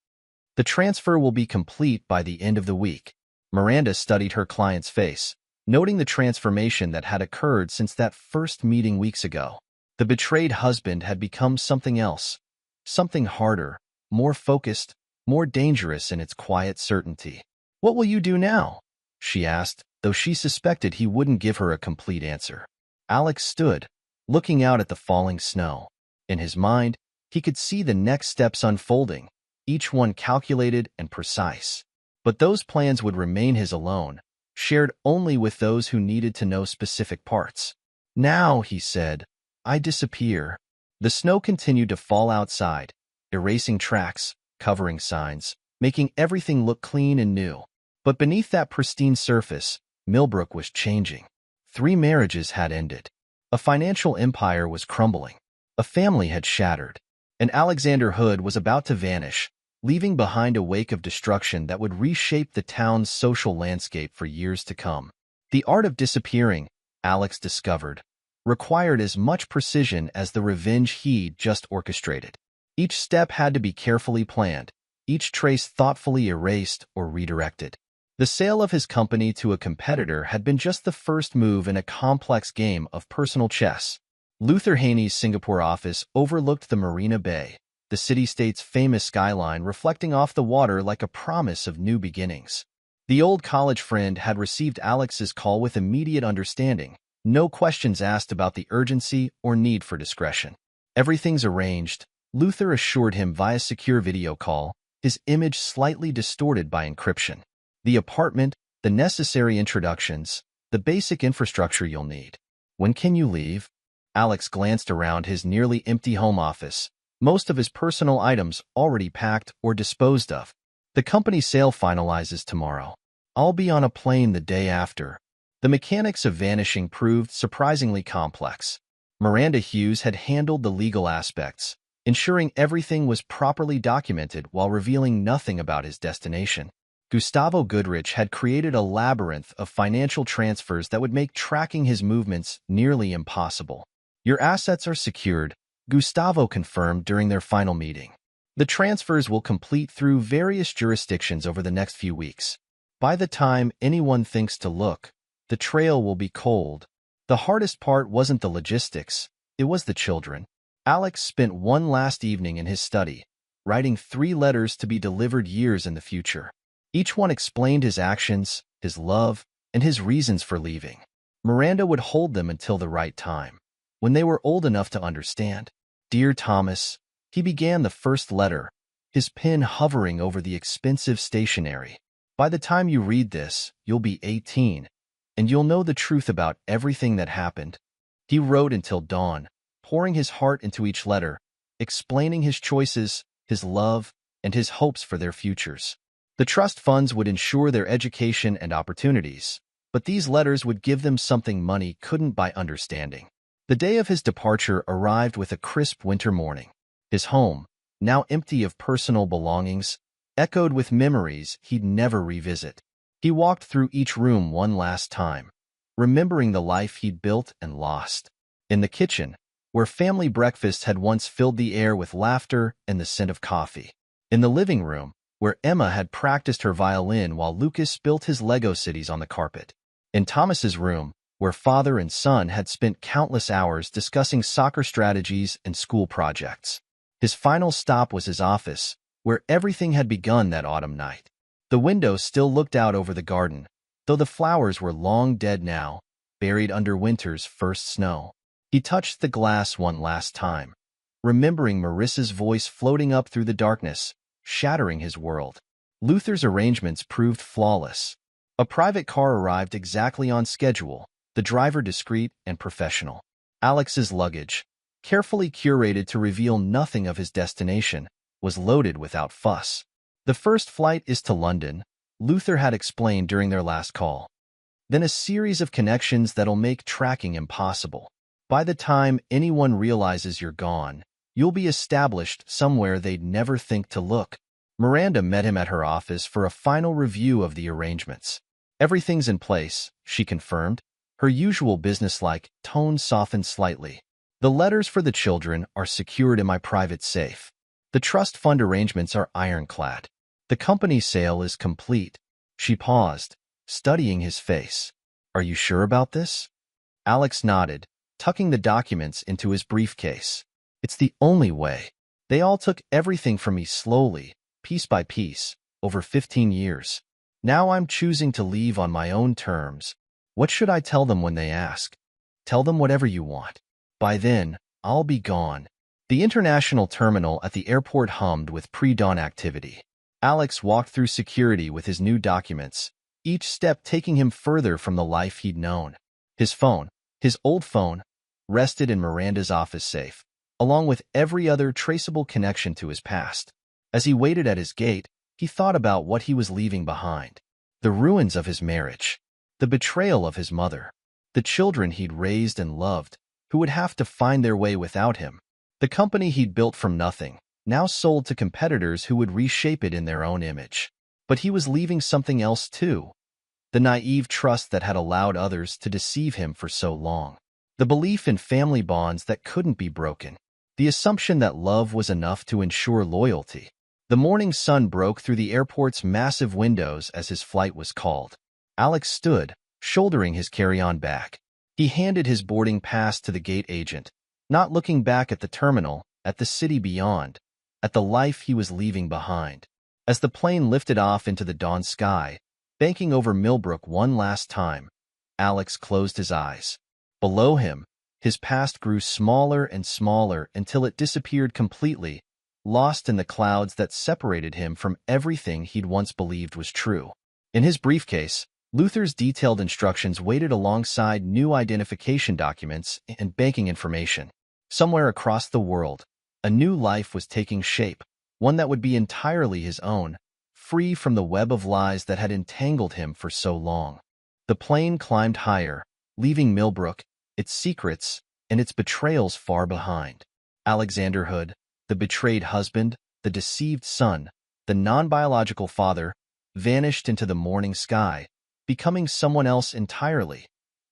The transfer will be complete by the end of the week. Miranda studied her client's face, noting the transformation that had occurred since that first meeting weeks ago. The betrayed husband had become something else, something harder, more focused, more dangerous in its quiet certainty. What will you do now? She asked, though she suspected he wouldn't give her a complete answer. Alex stood, looking out at the falling snow. In his mind, he could see the next steps unfolding, each one calculated and precise. But those plans would remain his alone, shared only with those who needed to know specific parts. Now, he said, I disappear. The snow continued to fall outside, erasing tracks, covering signs, making everything look clean and new. But beneath that pristine surface, Millbrook was changing. 3 marriages had ended. A financial empire was crumbling. A family had shattered. And Alexander Hood was about to vanish, leaving behind a wake of destruction that would reshape the town's social landscape for years to come. The art of disappearing, Alex discovered, required as much precision as the revenge he'd just orchestrated. Each step had to be carefully planned, each trace thoughtfully erased or redirected. The sale of his company to a competitor had been just the first move in a complex game of personal chess. Luther Haney's Singapore office overlooked the Marina Bay, the city-state's famous skyline reflecting off the water like a promise of new beginnings. The old college friend had received Alex's call with immediate understanding, no questions asked about the urgency or need for discretion. "Everything's arranged," Luther assured him via secure video call, his image slightly distorted by encryption. "The apartment, the necessary introductions, the basic infrastructure you'll need. When can you leave?" Alex glanced around his nearly empty home office, most of his personal items already packed or disposed of. "The company sale finalizes tomorrow. I'll be on a plane the day after." The mechanics of vanishing proved surprisingly complex. Miranda Hughes had handled the legal aspects, ensuring everything was properly documented while revealing nothing about his destination. Gustavo Goodrich had created a labyrinth of financial transfers that would make tracking his movements nearly impossible. "Your assets are secured," Gustavo confirmed during their final meeting. "The transfers will complete through various jurisdictions over the next few weeks. By the time anyone thinks to look, the trail will be cold." The hardest part wasn't the logistics, it was the children. Alex spent one last evening in his study, writing 3 letters to be delivered years in the future. Each one explained his actions, his love, and his reasons for leaving. Miranda would hold them until the right time, when they were old enough to understand. "Dear Thomas," he began the first letter, his pen hovering over the expensive stationery. "By the time you read this, you'll be 18, and you'll know the truth about everything that happened." He wrote until dawn, pouring his heart into each letter, explaining his choices, his love, and his hopes for their futures. The trust funds would ensure their education and opportunities, but these letters would give them something money couldn't buy: understanding. The day of his departure arrived with a crisp winter morning. His home, now empty of personal belongings, echoed with memories he'd never revisit. He walked through each room one last time, remembering the life he'd built and lost. In the kitchen, where family breakfasts had once filled the air with laughter and the scent of coffee. In the living room, where Emma had practiced her violin while Lucas built his Lego cities on the carpet. In Thomas's room, where father and son had spent countless hours discussing soccer strategies and school projects. His final stop was his office, where everything had begun that autumn night. The window still looked out over the garden, though the flowers were long dead now, buried under winter's first snow. He touched the glass one last time, remembering Marissa's voice floating up through the darkness, shattering his world. Luther's arrangements proved flawless. A private car arrived exactly on schedule, the driver discreet and professional. Alex's luggage, carefully curated to reveal nothing of his destination, was loaded without fuss. "The first flight is to London," Luther had explained during their last call. "Then a series of connections that'll make tracking impossible. By the time anyone realizes you're gone, you'll be established somewhere they'd never think to look." Miranda met him at her office for a final review of the arrangements. "Everything's in place," she confirmed, her usual businesslike tone softened slightly. "The letters for the children are secured in my private safe. The trust fund arrangements are ironclad. The company sale is complete." She paused, studying his face. "Are you sure about this?" Alex nodded, tucking the documents into his briefcase. "It's the only way. They all took everything from me slowly, piece by piece, over 15 years. Now I'm choosing to leave on my own terms. What should I tell them when they ask?" "Tell them whatever you want. By then, I'll be gone." The international terminal at the airport hummed with pre-dawn activity. Alex walked through security with his new documents, each step taking him further from the life he'd known. His phone, his old phone, rested in Miranda's office safe, along with every other traceable connection to his past. As he waited at his gate, he thought about what he was leaving behind. The ruins of his marriage, the betrayal of his mother, the children he'd raised and loved, who would have to find their way without him. The company he'd built from nothing, now sold to competitors who would reshape it in their own image. But he was leaving something else too. The naive trust that had allowed others to deceive him for so long. The belief in family bonds that couldn't be broken. The assumption that love was enough to ensure loyalty. The morning sun broke through the airport's massive windows as his flight was called. Alex stood, shouldering his carry-on bag. He handed his boarding pass to the gate agent, not looking back at the terminal, at the city beyond, at the life he was leaving behind. As the plane lifted off into the dawn sky, banking over Millbrook one last time, Alex closed his eyes. Below him, his past grew smaller and smaller until it disappeared completely, lost in the clouds that separated him from everything he'd once believed was true. In his briefcase, Luther's detailed instructions waited alongside new identification documents and banking information. Somewhere across the world, a new life was taking shape, one that would be entirely his own, free from the web of lies that had entangled him for so long. The plane climbed higher, leaving Millbrook, its secrets, and its betrayals far behind. Alexander Hood, the betrayed husband, the deceived son, the non-biological father, vanished into the morning sky, becoming someone else entirely,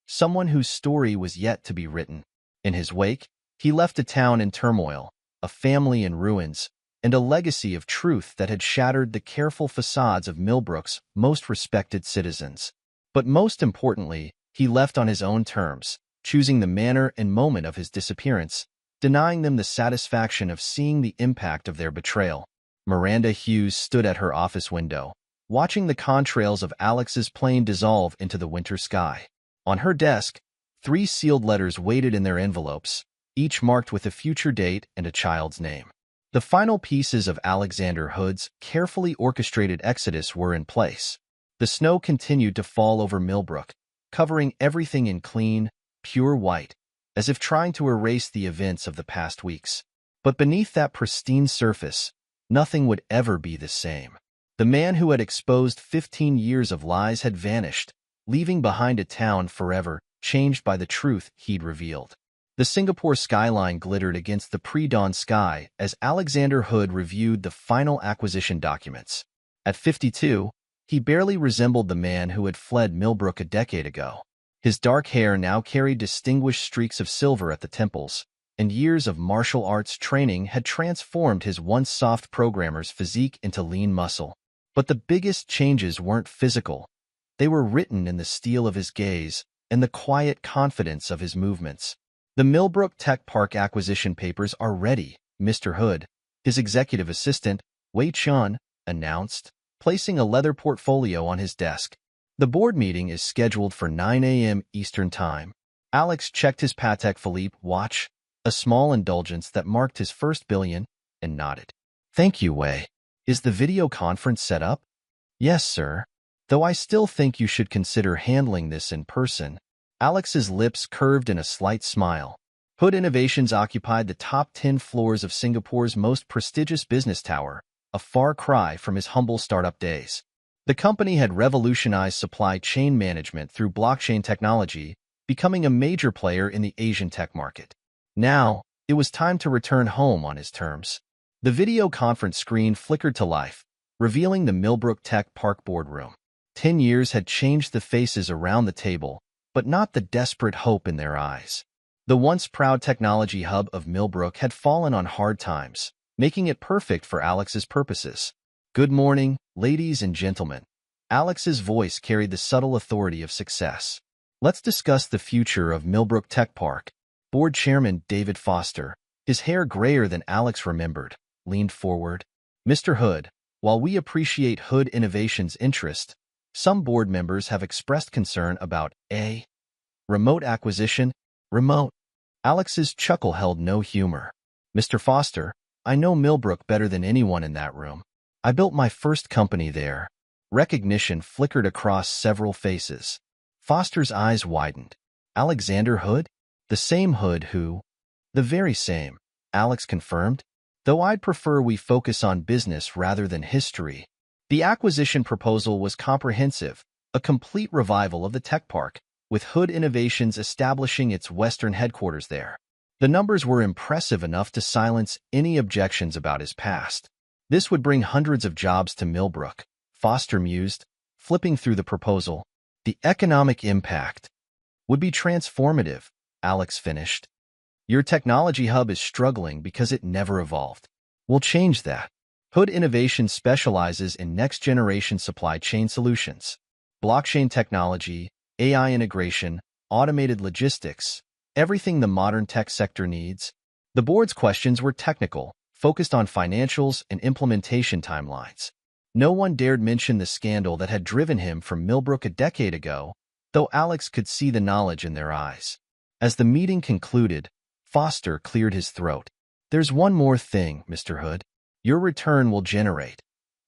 someone whose story was yet to be written. In his wake, he left a town in turmoil, a family in ruins, and a legacy of truth that had shattered the careful facades of Millbrook's most respected citizens. But most importantly, he left on his own terms, choosing the manner and moment of his disappearance, denying them the satisfaction of seeing the impact of their betrayal. Miranda Hughes stood at her office window, watching the contrails of Alex's plane dissolve into the winter sky. On her desk, 3 sealed letters waited in their envelopes, each marked with a future date and a child's name. The final pieces of Alexander Hood's carefully orchestrated exodus were in place. The snow continued to fall over Millbrook, covering everything in clean, pure white, as if trying to erase the events of the past weeks. But beneath that pristine surface, nothing would ever be the same. The man who had exposed 15 years of lies had vanished, leaving behind a town forever changed by the truth he'd revealed. The Singapore skyline glittered against the pre-dawn sky as Alexander Hood reviewed the final acquisition documents. At 52, he barely resembled the man who had fled Millbrook a decade ago. His dark hair now carried distinguished streaks of silver at the temples, and years of martial arts training had transformed his once soft programmer's physique into lean muscle. But the biggest changes weren't physical. They were written in the steel of his gaze and the quiet confidence of his movements. The Millbrook Tech Park acquisition papers are ready, Mr. Hood, his executive assistant, Wei Chun, announced, placing a leather portfolio on his desk. The board meeting is scheduled for 9 a.m. Eastern Time. Alex checked his Patek Philippe watch, a small indulgence that marked his first billion, and nodded. Thank you, Wei. Is the video conference set up? Yes, sir. Though I still think you should consider handling this in person. Alex's lips curved in a slight smile. Hood Innovations occupied the top 10 floors of Singapore's most prestigious business tower, a far cry from his humble startup days. The company had revolutionized supply chain management through blockchain technology, becoming a major player in the Asian tech market. Now, it was time to return home on his terms. The video conference screen flickered to life, revealing the Millbrook Tech Park boardroom. 10 years had changed the faces around the table, but not the desperate hope in their eyes. The once proud technology hub of Millbrook had fallen on hard times, making it perfect for Alex's purposes. Good morning, ladies and gentlemen. Alex's voice carried the subtle authority of success. Let's discuss the future of Millbrook Tech Park. Board Chairman David Foster, his hair grayer than Alex remembered, leaned forward. Mr. Hood, while we appreciate Hood Innovations' interest, some board members have expressed concern about a remote acquisition. Remote. Alex's chuckle held no humor. Mr. Foster, I know Millbrook better than anyone in that room. I built my first company there. Recognition flickered across several faces. Foster's eyes widened. Alexander Hood? The same Hood who? The very same, Alex confirmed. though I'd prefer we focus on business rather than history. The acquisition proposal was comprehensive, a complete revival of the tech park, with Hood Innovations establishing its Western headquarters there. The numbers were impressive enough to silence any objections about his past. This would bring hundreds of jobs to Millbrook, Foster mused, flipping through the proposal. The economic impact would be transformative, Alex finished. Your technology hub is struggling because it never evolved. We'll change that. Hood Innovations specializes in next-generation supply chain solutions. Blockchain technology, AI integration, automated logistics, everything the modern tech sector needs. The board's questions were technical, focused on financials and implementation timelines. No one dared mention the scandal that had driven him from Millbrook a decade ago, though Alex could see the knowledge in their eyes. As the meeting concluded, Foster cleared his throat. There's one more thing, Mr. Hood. Your return will generate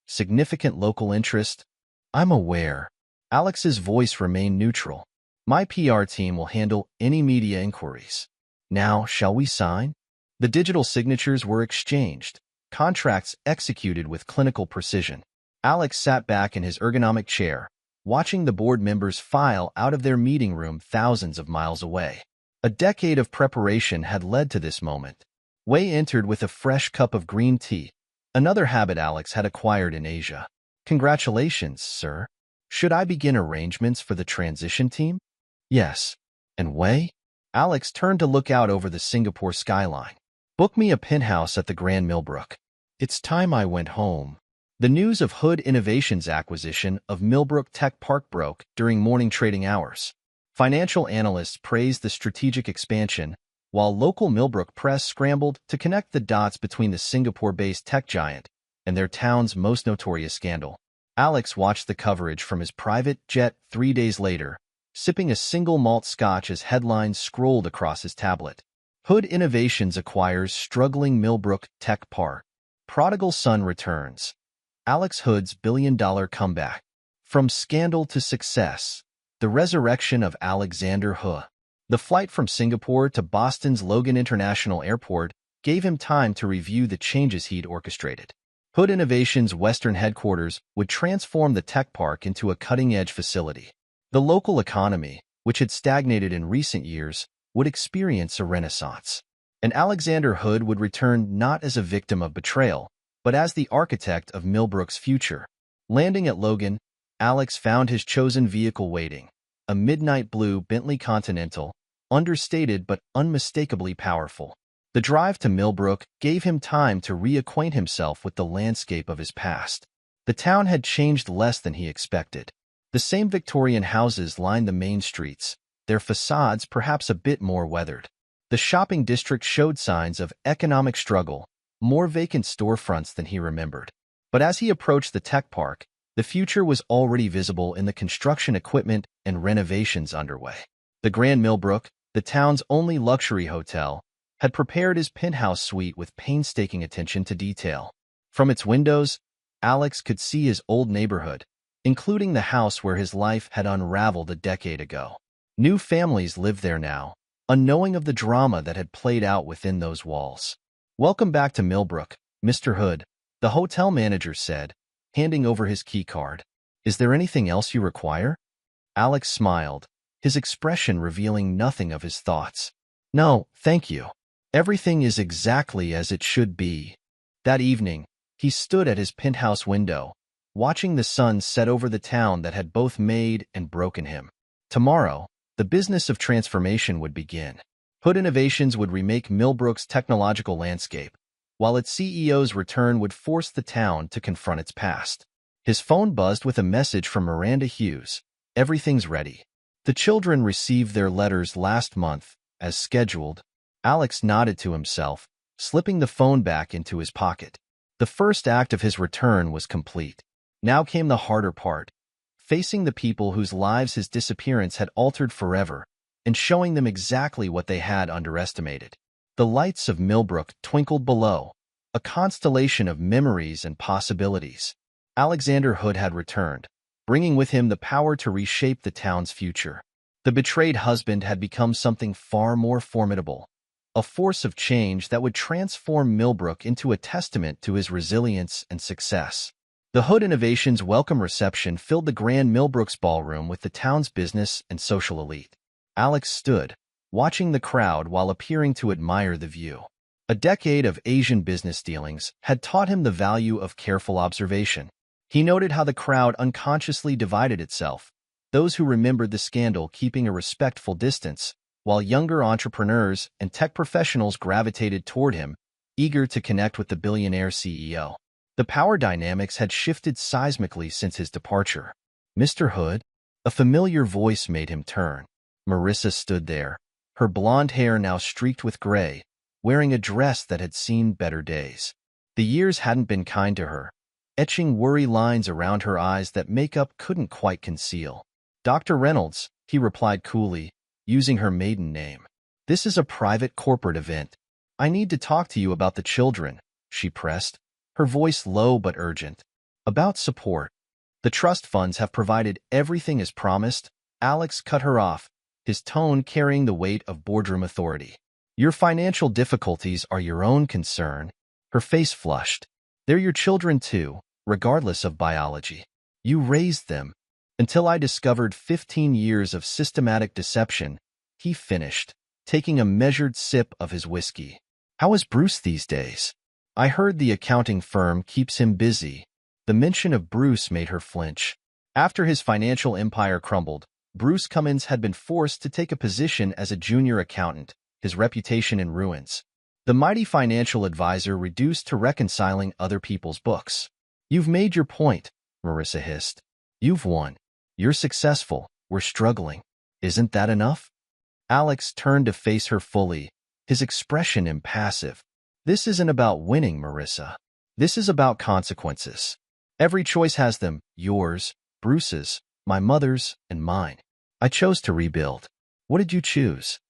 significant local interest. I'm aware. Alex's voice remained neutral. My PR team will handle any media inquiries. Now, shall we sign? The digital signatures were exchanged, contracts executed with clinical precision. Alex sat back in his ergonomic chair, watching the board members file out of their meeting room thousands of miles away. A decade of preparation had led to this moment. Wei entered with a fresh cup of green tea, another habit Alex had acquired in Asia. Congratulations, sir. Should I begin arrangements for the transition team? Yes. And Wei? Alex turned to look out over the Singapore skyline. Book me a penthouse at the Grand Millbrook. It's time I went home. The news of Hood Innovations' acquisition of Millbrook Tech Park broke during morning trading hours. Financial analysts praised the strategic expansion, while local Millbrook press scrambled to connect the dots between the Singapore-based tech giant and their town's most notorious scandal. Alex watched the coverage from his private jet 3 days later, sipping a single malt scotch as headlines scrolled across his tablet. Hood Innovations acquires struggling Millbrook Tech Park. Prodigal son returns. Alex Hood's billion-dollar comeback. From scandal to success. The resurrection of Alexander Hood. The flight from Singapore to Boston's Logan International Airport gave him time to review the changes he'd orchestrated. Hood Innovations' Western headquarters would transform the tech park into a cutting-edge facility. The local economy, which had stagnated in recent years, would experience a renaissance. And Alexander Hood would return not as a victim of betrayal, but as the architect of Millbrook's future. Landing at Logan, Alex found his chosen vehicle waiting, a midnight blue Bentley Continental, understated but unmistakably powerful. The drive to Millbrook gave him time to reacquaint himself with the landscape of his past. The town had changed less than he expected. The same Victorian houses lined the main streets, their facades perhaps a bit more weathered. The shopping district showed signs of economic struggle, more vacant storefronts than he remembered. But as he approached the tech park, the future was already visible in the construction equipment and renovations underway. The Grand Millbrook, the town's only luxury hotel, had prepared his penthouse suite with painstaking attention to detail. From its windows, Alex could see his old neighborhood, including the house where his life had unraveled a decade ago. New families lived there now, unknowing of the drama that had played out within those walls. Welcome back to Millbrook, Mr. Hood, the hotel manager said, handing over his key card. Is there anything else you require? Alex smiled, his expression revealing nothing of his thoughts. No, thank you. Everything is exactly as it should be. That evening, he stood at his penthouse window, watching the sun set over the town that had both made and broken him. Tomorrow, the business of transformation would begin. Hood Innovations would remake Millbrook's technological landscape, while its CEO's return would force the town to confront its past. His phone buzzed with a message from Miranda Hughes. Everything's ready. The children received their letters last month, as scheduled. Alex nodded to himself, slipping the phone back into his pocket. The first act of his return was complete. Now came the harder part, facing the people whose lives his disappearance had altered forever, and showing them exactly what they had underestimated. The lights of Millbrook twinkled below, a constellation of memories and possibilities. Alexander Hood had returned, bringing with him the power to reshape the town's future. The betrayed husband had become something far more formidable, a force of change that would transform Millbrook into a testament to his resilience and success. The Hood Innovations welcome reception filled the Grand Millbrooks ballroom with the town's business and social elite. Alex stood, watching the crowd while appearing to admire the view. A decade of Asian business dealings had taught him the value of careful observation. He noted how the crowd unconsciously divided itself, those who remembered the scandal keeping a respectful distance, while younger entrepreneurs and tech professionals gravitated toward him, eager to connect with the billionaire CEO. The power dynamics had shifted seismically since his departure. "Mr. Hood?" A familiar voice made him turn. Marissa stood there, her blonde hair now streaked with gray, wearing a dress that had seen better days. The years hadn't been kind to her, etching worry lines around her eyes that makeup couldn't quite conceal. "Dr. Reynolds," he replied coolly, using her maiden name. "This is a private corporate event. I need to talk to you about the children," she pressed, her voice low but urgent. "About support. The trust funds have provided everything as promised." Alex cut her off, his tone carrying the weight of boardroom authority. "Your financial difficulties are your own concern." Her face flushed. "They're your children too, regardless of biology. You raised them. Until I discovered 15 years of systematic deception," he finished, taking a measured sip of his whiskey. "How is Bruce these days? I heard the accounting firm keeps him busy." The mention of Bruce made her flinch. After his financial empire crumbled, Bruce Cummins had been forced to take a position as a junior accountant, his reputation in ruins. The mighty financial advisor reduced to reconciling other people's books. "You've made your point," Marissa hissed. "You've won. You're successful. We're struggling. Isn't that enough?" Alex turned to face her fully, his expression impassive. "This isn't about winning, Marissa. This is about consequences. Every choice has them, yours, Bruce's, my mother's, and mine. I chose to rebuild. What did you choose?"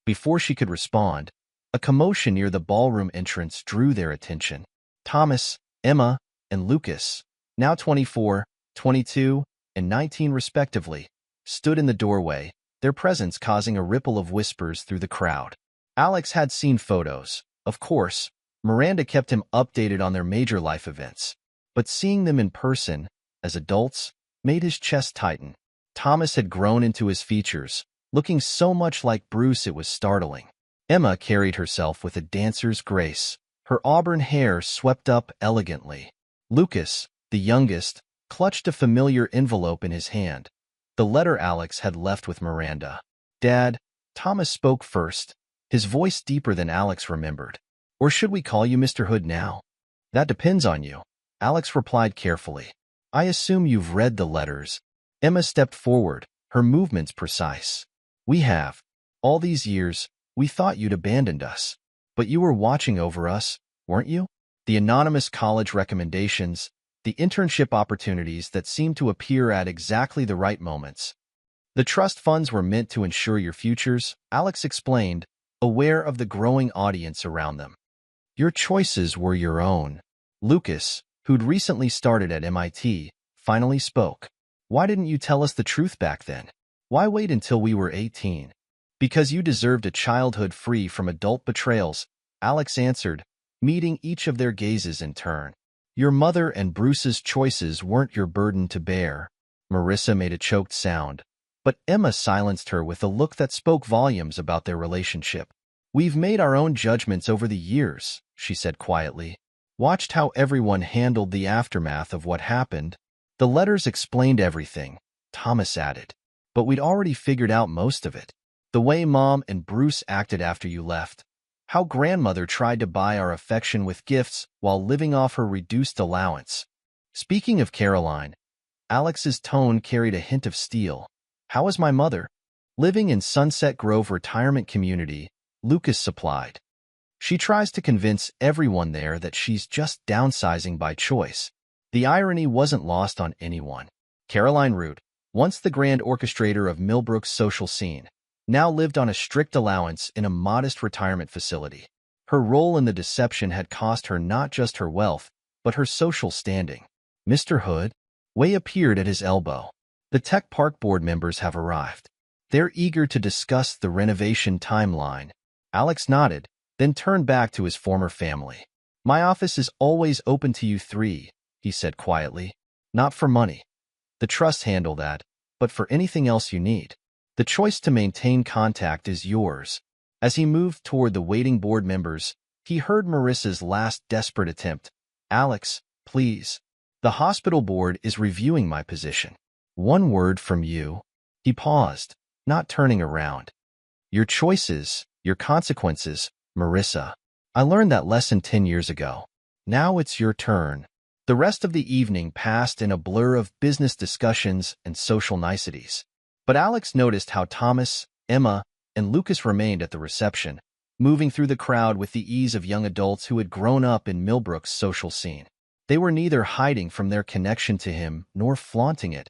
Before she could respond, a commotion near the ballroom entrance drew their attention. Thomas, Emma, and Lucas, now 24, 22, and 19 respectively, stood in the doorway, their presence causing a ripple of whispers through the crowd. Alex had seen photos. Of course, Miranda kept him updated on their major life events. But seeing them in person, as adults, made his chest tighten. Thomas had grown into his features, looking so much like Bruce it was startling. Emma carried herself with a dancer's grace, her auburn hair swept up elegantly. Lucas, the youngest, clutched a familiar envelope in his hand, the letter Alex had left with Miranda. "Dad," Thomas spoke first, his voice deeper than Alex remembered. "Or should we call you Mr. Hood now?" "That depends on you," Alex replied carefully. "I assume you've read the letters." Emma stepped forward, her movements precise. "We have. All these years, we thought you'd abandoned us. But you were watching over us, weren't you? The anonymous college recommendations, the internship opportunities that seemed to appear at exactly the right moments. The trust funds were meant to ensure your futures," Alex explained, aware of the growing audience around them. "Your choices were your own." Lucas, who'd recently started at MIT, finally spoke. "Why didn't you tell us the truth back then? Why wait until we were 18? "Because you deserved a childhood free from adult betrayals," Alex answered, meeting each of their gazes in turn. "Your mother and Bruce's choices weren't your burden to bear." Marissa made a choked sound, but Emma silenced her with a look that spoke volumes about their relationship. "We've made our own judgments over the years," she said quietly. "Watched how everyone handled the aftermath of what happened. The letters explained everything," Thomas added. "But we'd already figured out most of it. The way Mom and Bruce acted after you left. How Grandmother tried to buy our affection with gifts while living off her reduced allowance." Speaking of Caroline, Alex's tone carried a hint of steel. "How is my mother?" "Living in Sunset Grove Retirement Community," Lucas supplied. "She tries to convince everyone there that she's just downsizing by choice." The irony wasn't lost on anyone. Caroline Root, once the grand orchestrator of Millbrook's social scene, now lived on a strict allowance in a modest retirement facility. Her role in the deception had cost her not just her wealth, but her social standing. "Mr. Hood?" Wei appeared at his elbow. "The Tech Park board members have arrived. They're eager to discuss the renovation timeline." Alex nodded, then turned back to his former family. My office is always open to you three, he said quietly. Not for money. The trusts handle that, but for anything else you need. The choice to maintain contact is yours. As he moved toward the waiting board members, he heard Marissa's last desperate attempt. Alex, please. The hospital board is reviewing my position. One word from you. He paused, not turning around. Your choices, your consequences, Marissa. I learned that lesson 10 years ago. Now it's your turn. The rest of the evening passed in a blur of business discussions and social niceties. But Alex noticed how Thomas, Emma, and Lucas remained at the reception, moving through the crowd with the ease of young adults who had grown up in Millbrook's social scene. They were neither hiding from their connection to him nor flaunting it.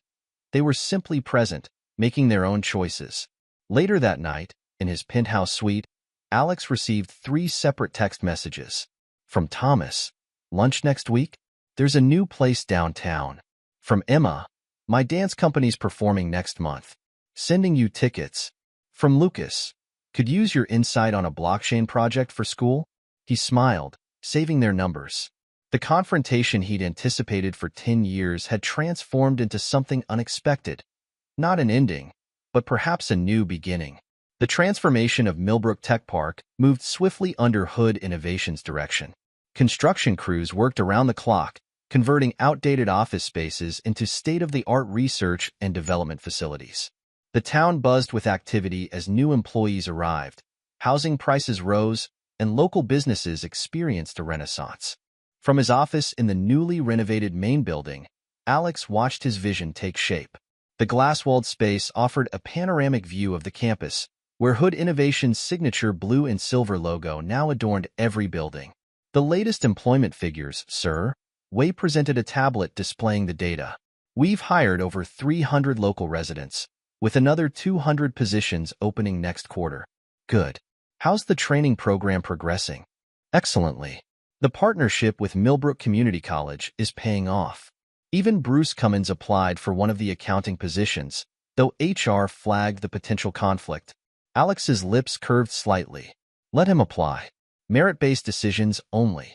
They were simply present, making their own choices. Later that night, in his penthouse suite, Alex received 3 separate text messages. From Thomas, lunch next week? There's a new place downtown. From Emma, my dance company's performing next month. Sending you tickets. From Lucas, could use your insight on a blockchain project for school? He smiled, saving their numbers. The confrontation he'd anticipated for 10 years had transformed into something unexpected. Not an ending, but perhaps a new beginning. The transformation of Millbrook Tech Park moved swiftly under Hood Innovation's direction. Construction crews worked around the clock, converting outdated office spaces into state-of-the-art research and development facilities. The town buzzed with activity as new employees arrived, housing prices rose, and local businesses experienced a renaissance. From his office in the newly renovated main building, Alex watched his vision take shape. The glass-walled space offered a panoramic view of the campus, where Hood Innovation's signature blue and silver logo now adorned every building. The latest employment figures, sir. Wei presented a tablet displaying the data. We've hired over 300 local residents, with another 200 positions opening next quarter. Good. How's the training program progressing? Excellently. The partnership with Millbrook Community College is paying off. Even Bruce Cummins applied for one of the accounting positions, though HR flagged the potential conflict. Alex's lips curved slightly. Let him apply. Merit-based decisions only.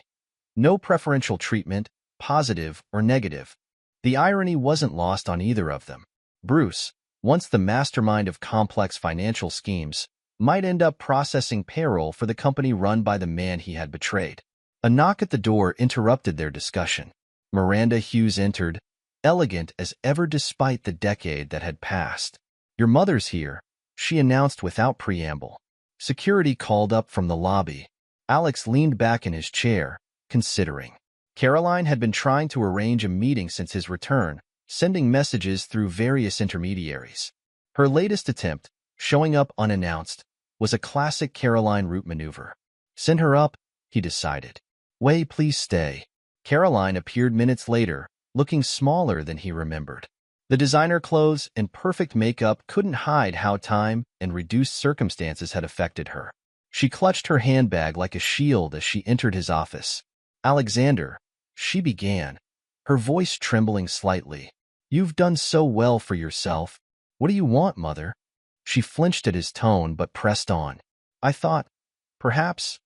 No preferential treatment, positive or negative. The irony wasn't lost on either of them. Bruce, once the mastermind of complex financial schemes, might end up processing payroll for the company run by the man he had betrayed. A knock at the door interrupted their discussion. Miranda Hughes entered, elegant as ever despite the decade that had passed. Your mother's here, she announced without preamble. Security called up from the lobby. Alex leaned back in his chair, considering. Caroline had been trying to arrange a meeting since his return, sending messages through various intermediaries. Her latest attempt, showing up unannounced, was a classic Caroline route maneuver. Send her up, he decided. Wei, please stay. Caroline appeared minutes later, looking smaller than he remembered. The designer clothes and perfect makeup couldn't hide how time and reduced circumstances had affected her. She clutched her handbag like a shield as she entered his office. Alexander, she began, her voice trembling slightly. You've done so well for yourself. What do you want, mother? She flinched at his tone but pressed on. I thought, perhaps,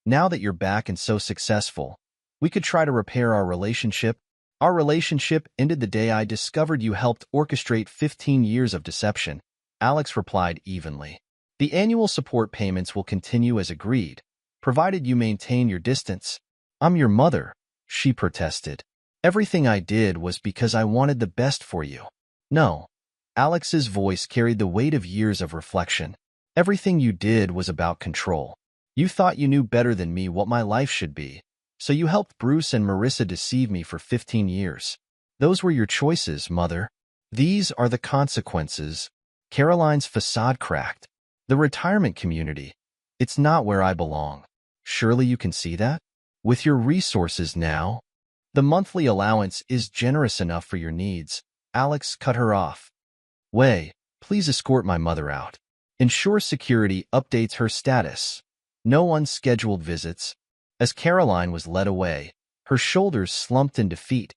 now that you're back and so successful, we could try to repair our relationship. Our relationship ended the day I discovered you helped orchestrate 15 years of deception, Alex replied evenly. The annual support payments will continue as agreed, provided you maintain your distance. I'm your mother, she protested. Everything I did was because I wanted the best for you. No. Alex's voice carried the weight of years of reflection. Everything you did was about control. You thought you knew better than me what my life should be, so you helped Bruce and Marissa deceive me for 15 years. Those were your choices, mother. These are the consequences. Caroline's facade cracked. The retirement community. It's not where I belong. Surely you can see that? With your resources now, the monthly allowance is generous enough for your needs. Alex cut her off. Wei, please escort my mother out. Ensure security updates her status. No unscheduled visits. As Caroline was led away, her shoulders slumped in defeat.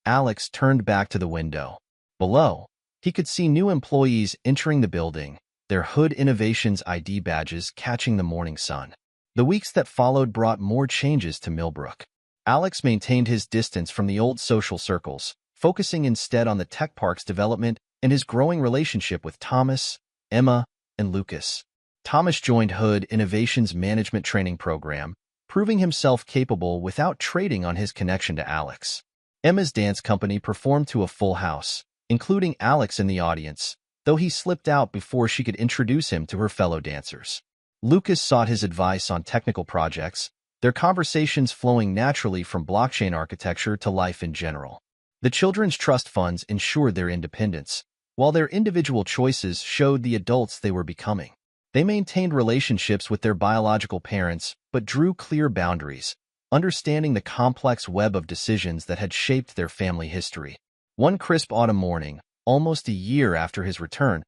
Alex turned back to the window. Below, he could see new employees entering the building, their Hood Innovations ID badges catching the morning sun. The weeks that followed brought more changes to Millbrook. Alex maintained his distance from the old social circles, focusing instead on the tech park's development and his growing relationship with Thomas, Emma, and Lucas. Thomas joined Hood Innovations' management training program, proving himself capable without trading on his connection to Alex. Emma's dance company performed to a full house, including Alex in the audience, though he slipped out before she could introduce him to her fellow dancers. Lucas sought his advice on technical projects, their conversations flowing naturally from blockchain architecture to life in general. The children's trust funds ensured their independence, while their individual choices showed the adults they were becoming. They maintained relationships with their biological parents, but drew clear boundaries, understanding the complex web of decisions that had shaped their family history. One crisp autumn morning, almost a year after his return,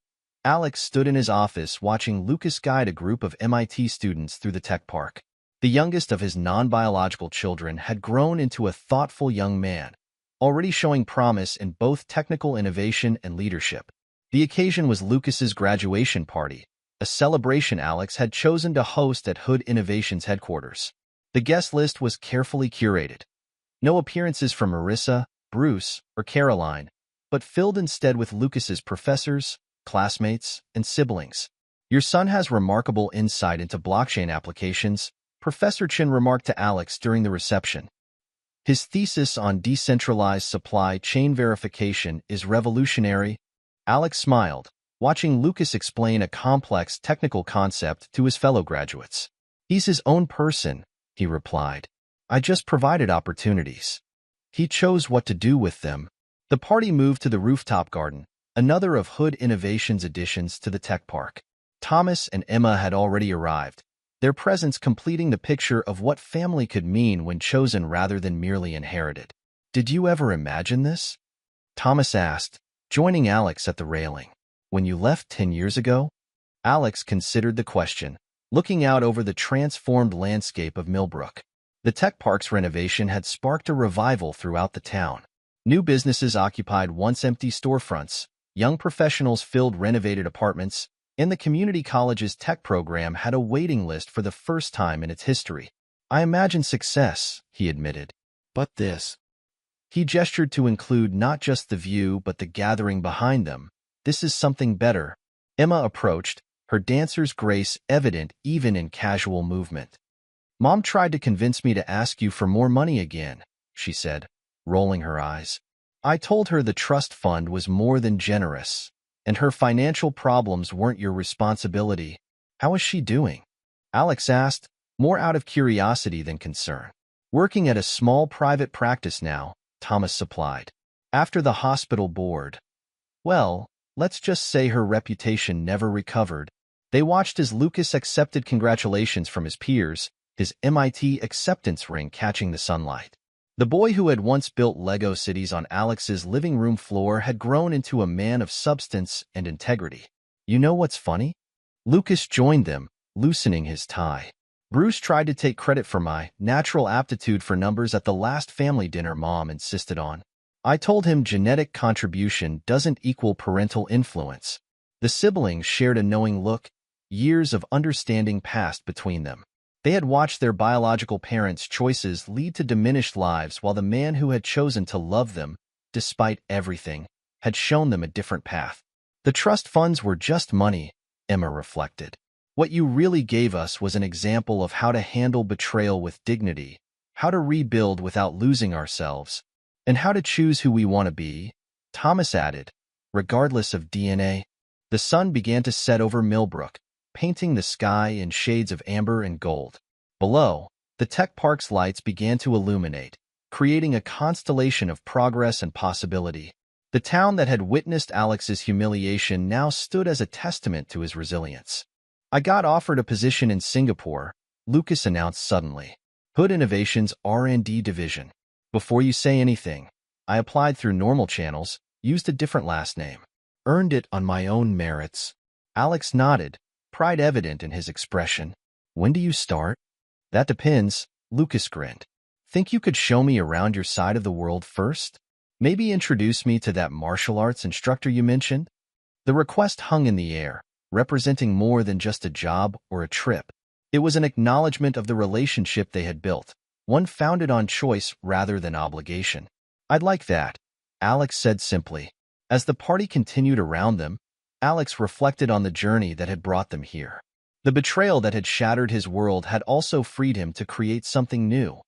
Alex stood in his office watching Lucas guide a group of MIT students through the tech park. The youngest of his non-biological children had grown into a thoughtful young man, already showing promise in both technical innovation and leadership. The occasion was Lucas's graduation party, a celebration Alex had chosen to host at Hood Innovations headquarters. The guest list was carefully curated. No appearances from Marissa, Bruce, or Caroline, but filled instead with Lucas's professors, classmates, and siblings. "Your son has remarkable insight into blockchain applications," Professor Chin remarked to Alex during the reception. "His thesis on decentralized supply chain verification is revolutionary." Alex smiled, watching Lucas explain a complex technical concept to his fellow graduates. "He's his own person," he replied. "I just provided opportunities. He chose what to do with them." The party moved to the rooftop garden, another of Hood Innovations' additions to the tech park. Thomas and Emma had already arrived, their presence completing the picture of what family could mean when chosen rather than merely inherited. "Did you ever imagine this?" Thomas asked, joining Alex at the railing. "When you left 10 years ago?" Alex considered the question, looking out over the transformed landscape of Millbrook. The tech park's renovation had sparked a revival throughout the town. New businesses occupied once empty storefronts, young professionals filled renovated apartments, and the community college's tech program had a waiting list for the first time in its history. "I imagine success," he admitted. "But this." He gestured to include not just the view but the gathering behind them. "This is something better." Emma approached, her dancer's grace evident even in casual movement. "Mom tried to convince me to ask you for more money again," she said, rolling her eyes. "I told her the trust fund was more than generous, and her financial problems weren't your responsibility." "How is she doing?" Alex asked, more out of curiosity than concern. "Working at a small private practice now," Thomas supplied. "After the hospital board. Well, let's just say her reputation never recovered." They watched as Lucas accepted congratulations from his peers, his MIT acceptance ring catching the sunlight. The boy who had once built Lego cities on Alex's living room floor had grown into a man of substance and integrity. "You know what's funny?" Lucas joined them, loosening his tie. "Bruce tried to take credit for my natural aptitude for numbers at the last family dinner Mom insisted on. I told him genetic contribution doesn't equal parental influence." The siblings shared a knowing look, years of understanding passed between them. They had watched their biological parents' choices lead to diminished lives while the man who had chosen to love them, despite everything, had shown them a different path. "The trust funds were just money," Emma reflected. "What you really gave us was an example of how to handle betrayal with dignity, how to rebuild without losing ourselves, and how to choose who we want to be," Thomas added, "regardless of DNA." The sun began to set over Millbrook, painting the sky in shades of amber and gold. Below, the tech park's lights began to illuminate, creating a constellation of progress and possibility. The town that had witnessed Alex's humiliation now stood as a testament to his resilience. "I got offered a position in Singapore," Lucas announced suddenly. "Hood Innovations R&D division. Before you say anything, I applied through normal channels, used a different last name. Earned it on my own merits." Alex nodded, pride evident in his expression. "When do you start?" "That depends," Lucas grinned. "Think you could show me around your side of the world first? Maybe introduce me to that martial arts instructor you mentioned?" The request hung in the air, representing more than just a job or a trip. It was an acknowledgement of the relationship they had built, one founded on choice rather than obligation. "I'd like that," Alex said simply. As the party continued around them, Alex reflected on the journey that had brought them here. The betrayal that had shattered his world had also freed him to create something new.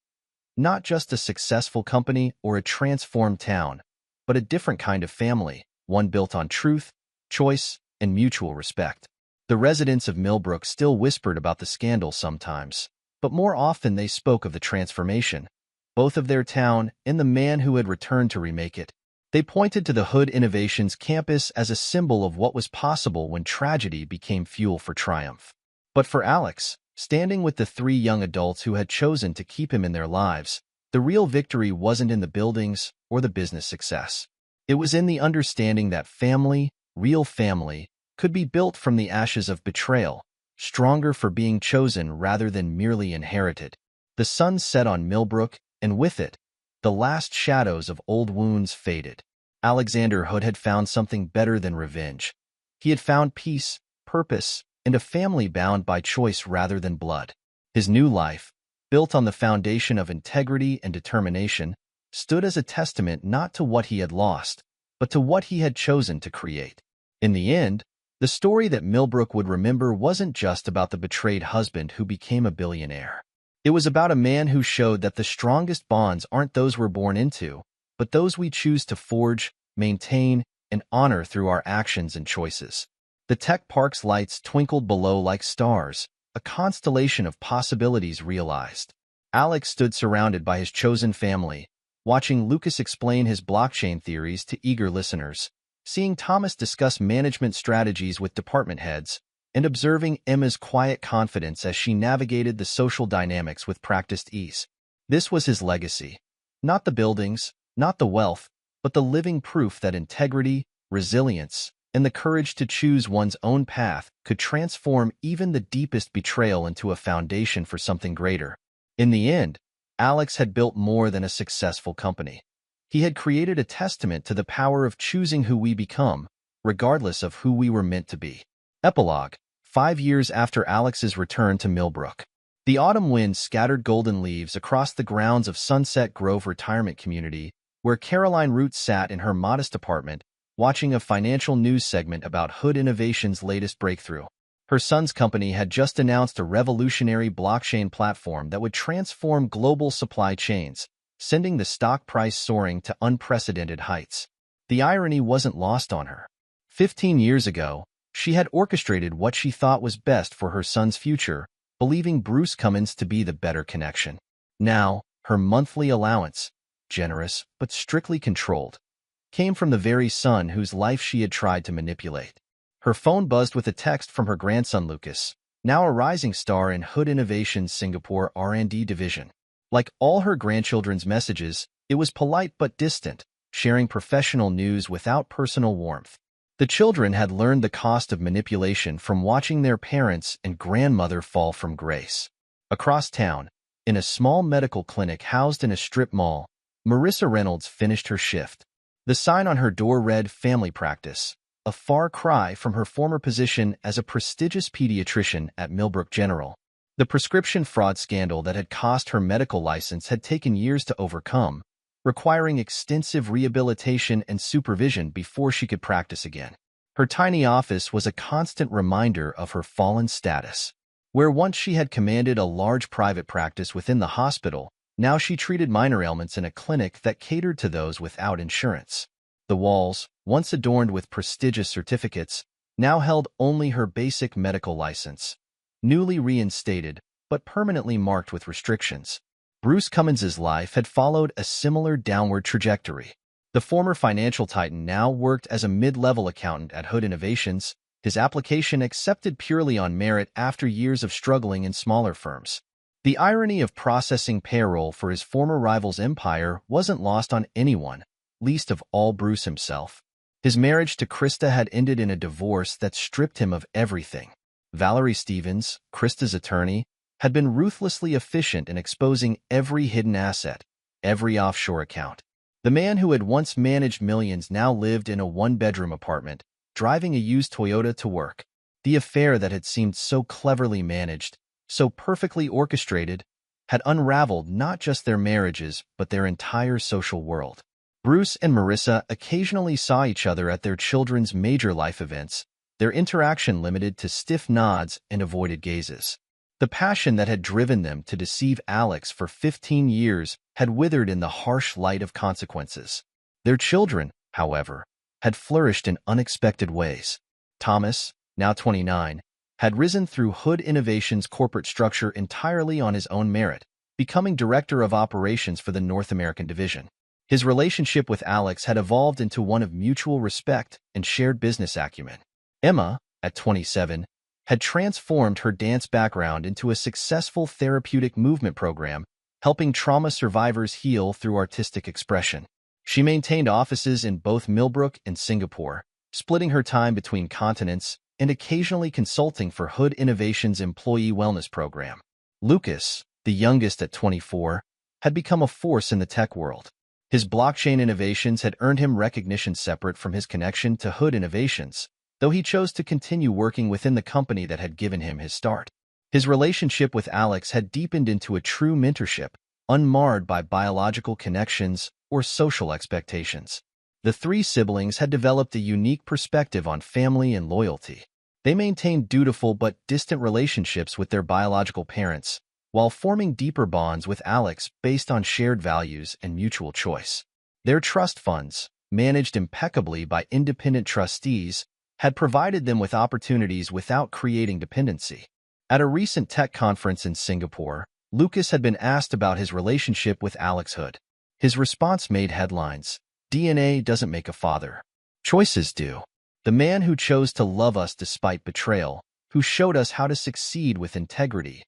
Not just a successful company or a transformed town, but a different kind of family, one built on truth, choice, and mutual respect. The residents of Millbrook still whispered about the scandal sometimes, but more often they spoke of the transformation, both of their town and the man who had returned to remake it. They pointed to the Hood Innovations campus as a symbol of what was possible when tragedy became fuel for triumph. But for Alex, standing with the three young adults who had chosen to keep him in their lives, the real victory wasn't in the buildings or the business success. It was in the understanding that family, real family, could be built from the ashes of betrayal, stronger for being chosen rather than merely inherited. The sun set on Millbrook, and with it, the last shadows of old wounds faded. Alexander Hood had found something better than revenge. He had found peace, purpose, and a family bound by choice rather than blood. His new life, built on the foundation of integrity and determination, stood as a testament not to what he had lost, but to what he had chosen to create. In the end, the story that Millbrook would remember wasn't just about the betrayed husband who became a billionaire. It was about a man who showed that the strongest bonds aren't those we're born into, but those we choose to forge, maintain, and honor through our actions and choices. The tech park's lights twinkled below like stars, a constellation of possibilities realized. Alex stood surrounded by his chosen family, watching Lucas explain his blockchain theories to eager listeners, seeing Thomas discuss management strategies with department heads, and observing Emma's quiet confidence as she navigated the social dynamics with practiced ease. This was his legacy. Not the buildings, not the wealth, but the living proof that integrity, resilience, and the courage to choose one's own path could transform even the deepest betrayal into a foundation for something greater. In the end, Alex had built more than a successful company. He had created a testament to the power of choosing who we become, regardless of who we were meant to be. Epilogue: 5 years after Alex's return to Millbrook. The autumn wind scattered golden leaves across the grounds of Sunset Grove Retirement Community, where Caroline Root sat in her modest apartment, watching a financial news segment about Hood Innovations' latest breakthrough. Her son's company had just announced a revolutionary blockchain platform that would transform global supply chains, sending the stock price soaring to unprecedented heights. The irony wasn't lost on her. 15 years ago, she had orchestrated what she thought was best for her son's future, believing Bruce Cummins to be the better connection. Now, her monthly allowance, generous but strictly controlled, came from the very son whose life she had tried to manipulate. Her phone buzzed with a text from her grandson Lucas, now a rising star in Hood Innovations' Singapore R&D division. Like all her grandchildren's messages, it was polite but distant, sharing professional news without personal warmth. The children had learned the cost of manipulation from watching their parents and grandmother fall from grace. Across town, in a small medical clinic housed in a strip mall, Marissa Reynolds finished her shift. The sign on her door read "Family Practice," a far cry from her former position as a prestigious pediatrician at Millbrook General. The prescription fraud scandal that had cost her medical license had taken years to overcome, requiring extensive rehabilitation and supervision before she could practice again. Her tiny office was a constant reminder of her fallen status. Where once she had commanded a large private practice within the hospital, now she treated minor ailments in a clinic that catered to those without insurance. The walls, once adorned with prestigious certificates, now held only her basic medical license, newly reinstated, but permanently marked with restrictions. Bruce Cummins's life had followed a similar downward trajectory. The former financial titan now worked as a mid-level accountant at Hood Innovations, his application accepted purely on merit after years of struggling in smaller firms. The irony of processing payroll for his former rival's empire wasn't lost on anyone, least of all Bruce himself. His marriage to Krista had ended in a divorce that stripped him of everything. Valerie Stevens, Krista's attorney, had been ruthlessly efficient in exposing every hidden asset, every offshore account. The man who had once managed millions now lived in a one-bedroom apartment, driving a used Toyota to work. The affair that had seemed so cleverly managed, so perfectly orchestrated, had unraveled not just their marriages but their entire social world. Bruce and Marissa occasionally saw each other at their children's major life events, their interaction limited to stiff nods and avoided gazes. The passion that had driven them to deceive Alex for 15 years had withered in the harsh light of consequences. Their children, however, had flourished in unexpected ways. Thomas, now 29, had risen through Hood Innovations' corporate structure entirely on his own merit, becoming director of operations for the North American division. His relationship with Alex had evolved into one of mutual respect and shared business acumen. Emma, at 27, had transformed her dance background into a successful therapeutic movement program, helping trauma survivors heal through artistic expression. She maintained offices in both Millbrook and Singapore, splitting her time between continents and occasionally consulting for Hood Innovations' employee wellness program. Lucas, the youngest at 24, had become a force in the tech world. His blockchain innovations had earned him recognition separate from his connection to Hood Innovations, though he chose to continue working within the company that had given him his start. His relationship with Alex had deepened into a true mentorship, unmarred by biological connections or social expectations. The three siblings had developed a unique perspective on family and loyalty. They maintained dutiful but distant relationships with their biological parents, while forming deeper bonds with Alex based on shared values and mutual choice. Their trust funds, managed impeccably by independent trustees, had provided them with opportunities without creating dependency. At a recent tech conference in Singapore, Lucas had been asked about his relationship with Alex Hood. His response made headlines. DNA doesn't make a father. Choices do. The man who chose to love us despite betrayal, who showed us how to succeed with integrity.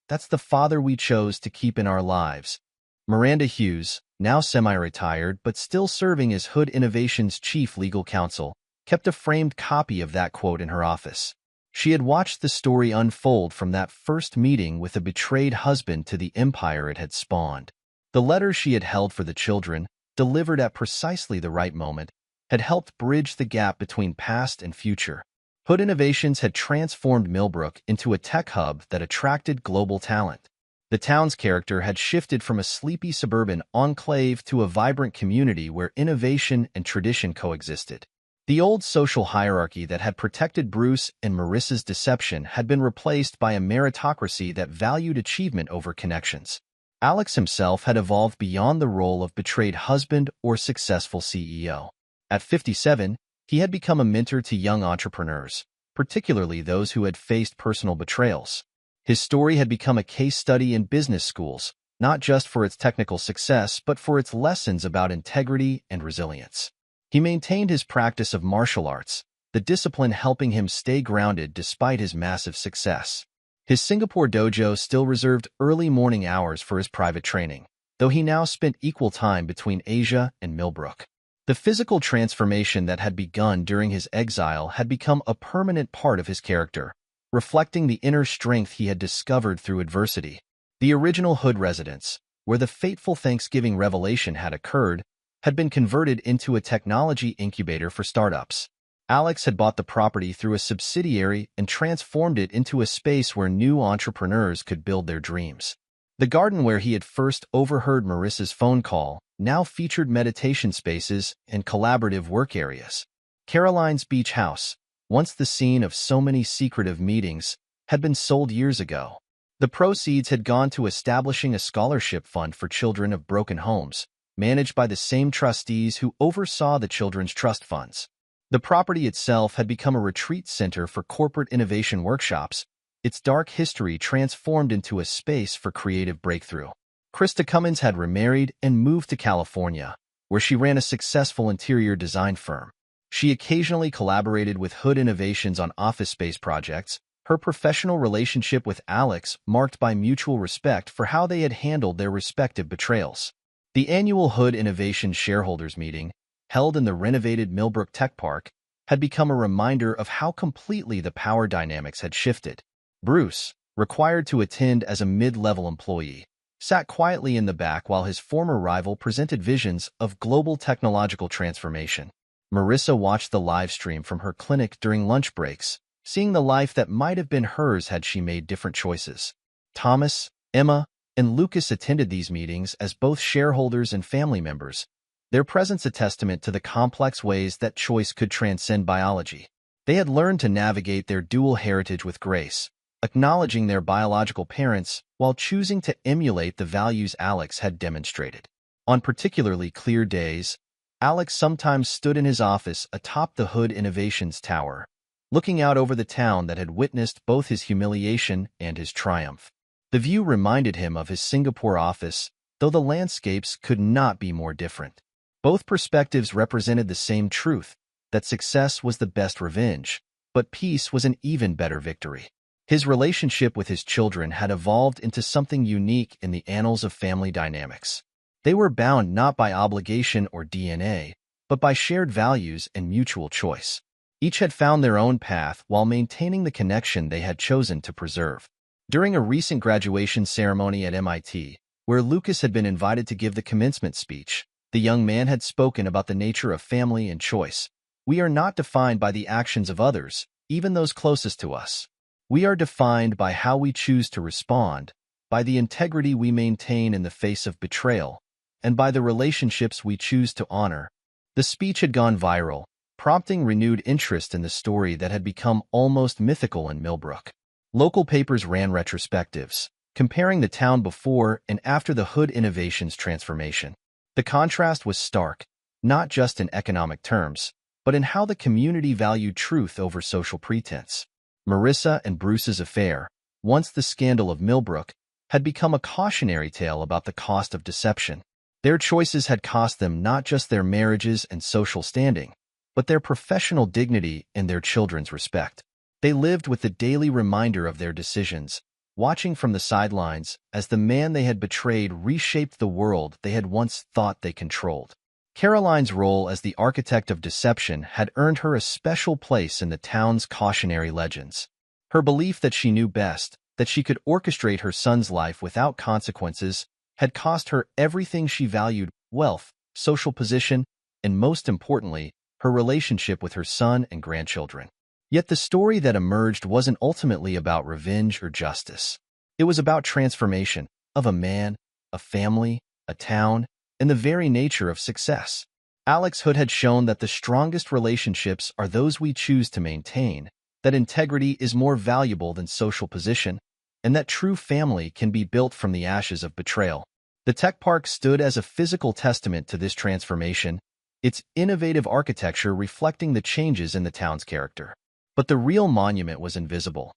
That's the father we chose to keep in our lives. Miranda Hughes, now semi-retired but still serving as Hood Innovations' chief legal counsel, kept a framed copy of that quote in her office. She had watched the story unfold from that first meeting with a betrayed husband to the empire it had spawned. The letters she had held for the children, delivered at precisely the right moment, had helped bridge the gap between past and future. Hood Innovations had transformed Millbrook into a tech hub that attracted global talent. The town's character had shifted from a sleepy suburban enclave to a vibrant community where innovation and tradition coexisted. The old social hierarchy that had protected Bruce and Marissa's deception had been replaced by a meritocracy that valued achievement over connections. Alex himself had evolved beyond the role of betrayed husband or successful CEO. At 57, he had become a mentor to young entrepreneurs, particularly those who had faced personal betrayals. His story had become a case study in business schools, not just for its technical success but for its lessons about integrity and resilience. He maintained his practice of martial arts, the discipline helping him stay grounded despite his massive success. His Singapore dojo still reserved early morning hours for his private training, though he now spent equal time between Asia and Millbrook. The physical transformation that had begun during his exile had become a permanent part of his character, reflecting the inner strength he had discovered through adversity. The original Hood residence, where the fateful Thanksgiving revelation had occurred, had been converted into a technology incubator for startups. Alex had bought the property through a subsidiary and transformed it into a space where new entrepreneurs could build their dreams. The garden where he had first overheard Marissa's phone call now featured meditation spaces and collaborative work areas. Caroline's beach house, once the scene of so many secretive meetings, had been sold years ago. The proceeds had gone to establishing a scholarship fund for children of broken homes, managed by the same trustees who oversaw the children's trust funds. The property itself had become a retreat center for corporate innovation workshops, its dark history transformed into a space for creative breakthrough. Krista Cummins had remarried and moved to California, where she ran a successful interior design firm. She occasionally collaborated with Hood Innovations on office space projects, her professional relationship with Alex marked by mutual respect for how they had handled their respective betrayals. The annual Hood Innovations shareholders meeting, held in the renovated Millbrook Tech Park, had become a reminder of how completely the power dynamics had shifted. Bruce, required to attend as a mid-level employee, sat quietly in the back while his former rival presented visions of global technological transformation. Marissa watched the live stream from her clinic during lunch breaks, seeing the life that might have been hers had she made different choices. Thomas, Emma, and Lucas attended these meetings as both shareholders and family members, their presence a testament to the complex ways that choice could transcend biology. They had learned to navigate their dual heritage with grace, acknowledging their biological parents while choosing to emulate the values Alex had demonstrated. On particularly clear days, Alex sometimes stood in his office atop the Hood Innovations Tower, looking out over the town that had witnessed both his humiliation and his triumph. The view reminded him of his Singapore office, though the landscapes could not be more different. Both perspectives represented the same truth, that success was the best revenge, but peace was an even better victory. His relationship with his children had evolved into something unique in the annals of family dynamics. They were bound not by obligation or DNA, but by shared values and mutual choice. Each had found their own path while maintaining the connection they had chosen to preserve. During a recent graduation ceremony at MIT, where Lucas had been invited to give the commencement speech, the young man had spoken about the nature of family and choice. We are not defined by the actions of others, even those closest to us. We are defined by how we choose to respond, by the integrity we maintain in the face of betrayal, and by the relationships we choose to honor. The speech had gone viral, prompting renewed interest in the story that had become almost mythical in Millbrook. Local papers ran retrospectives, comparing the town before and after the Hood Innovations transformation. The contrast was stark, not just in economic terms, but in how the community valued truth over social pretense. Marissa and Bruce's affair, once the scandal of Millbrook, had become a cautionary tale about the cost of deception. Their choices had cost them not just their marriages and social standing, but their professional dignity and their children's respect. They lived with the daily reminder of their decisions, watching from the sidelines as the man they had betrayed reshaped the world they had once thought they controlled. Caroline's role as the architect of deception had earned her a special place in the town's cautionary legends. Her belief that she knew best, that she could orchestrate her son's life without consequences, had cost her everything she valued: wealth, social position, and most importantly, her relationship with her son and grandchildren. Yet the story that emerged wasn't ultimately about revenge or justice. It was about transformation of a man, a family, a town, and the very nature of success. Alex Hood had shown that the strongest relationships are those we choose to maintain, that integrity is more valuable than social position, and that true family can be built from the ashes of betrayal. The tech park stood as a physical testament to this transformation, its innovative architecture reflecting the changes in the town's character. But the real monument was invisible.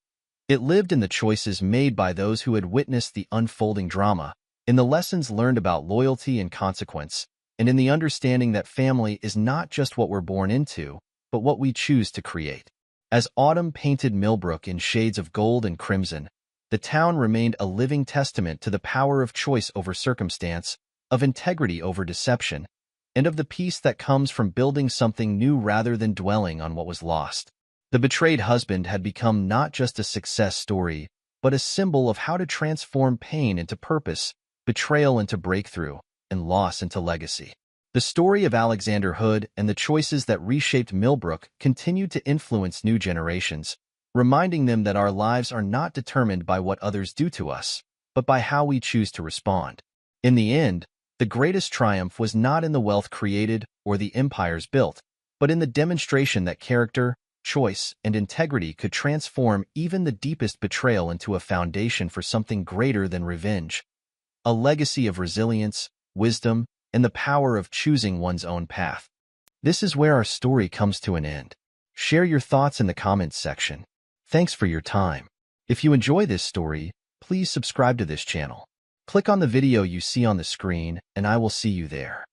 It lived in the choices made by those who had witnessed the unfolding drama, in the lessons learned about loyalty and consequence, and in the understanding that family is not just what we're born into, but what we choose to create. As autumn painted Millbrook in shades of gold and crimson, the town remained a living testament to the power of choice over circumstance, of integrity over deception, and of the peace that comes from building something new rather than dwelling on what was lost. The betrayed husband had become not just a success story, but a symbol of how to transform pain into purpose, betrayal into breakthrough, and loss into legacy. The story of Alexander Hood and the choices that reshaped Millbrook continued to influence new generations, reminding them that our lives are not determined by what others do to us, but by how we choose to respond. In the end, the greatest triumph was not in the wealth created or the empires built, but in the demonstration that character, choice, and integrity could transform even the deepest betrayal into a foundation for something greater than revenge, a legacy of resilience, wisdom, and the power of choosing one's own path. This is where our story comes to an end. Share your thoughts in the comments section. Thanks for your time. If you enjoy this story, please subscribe to this channel. Click on the video you see on the screen, and I will see you there.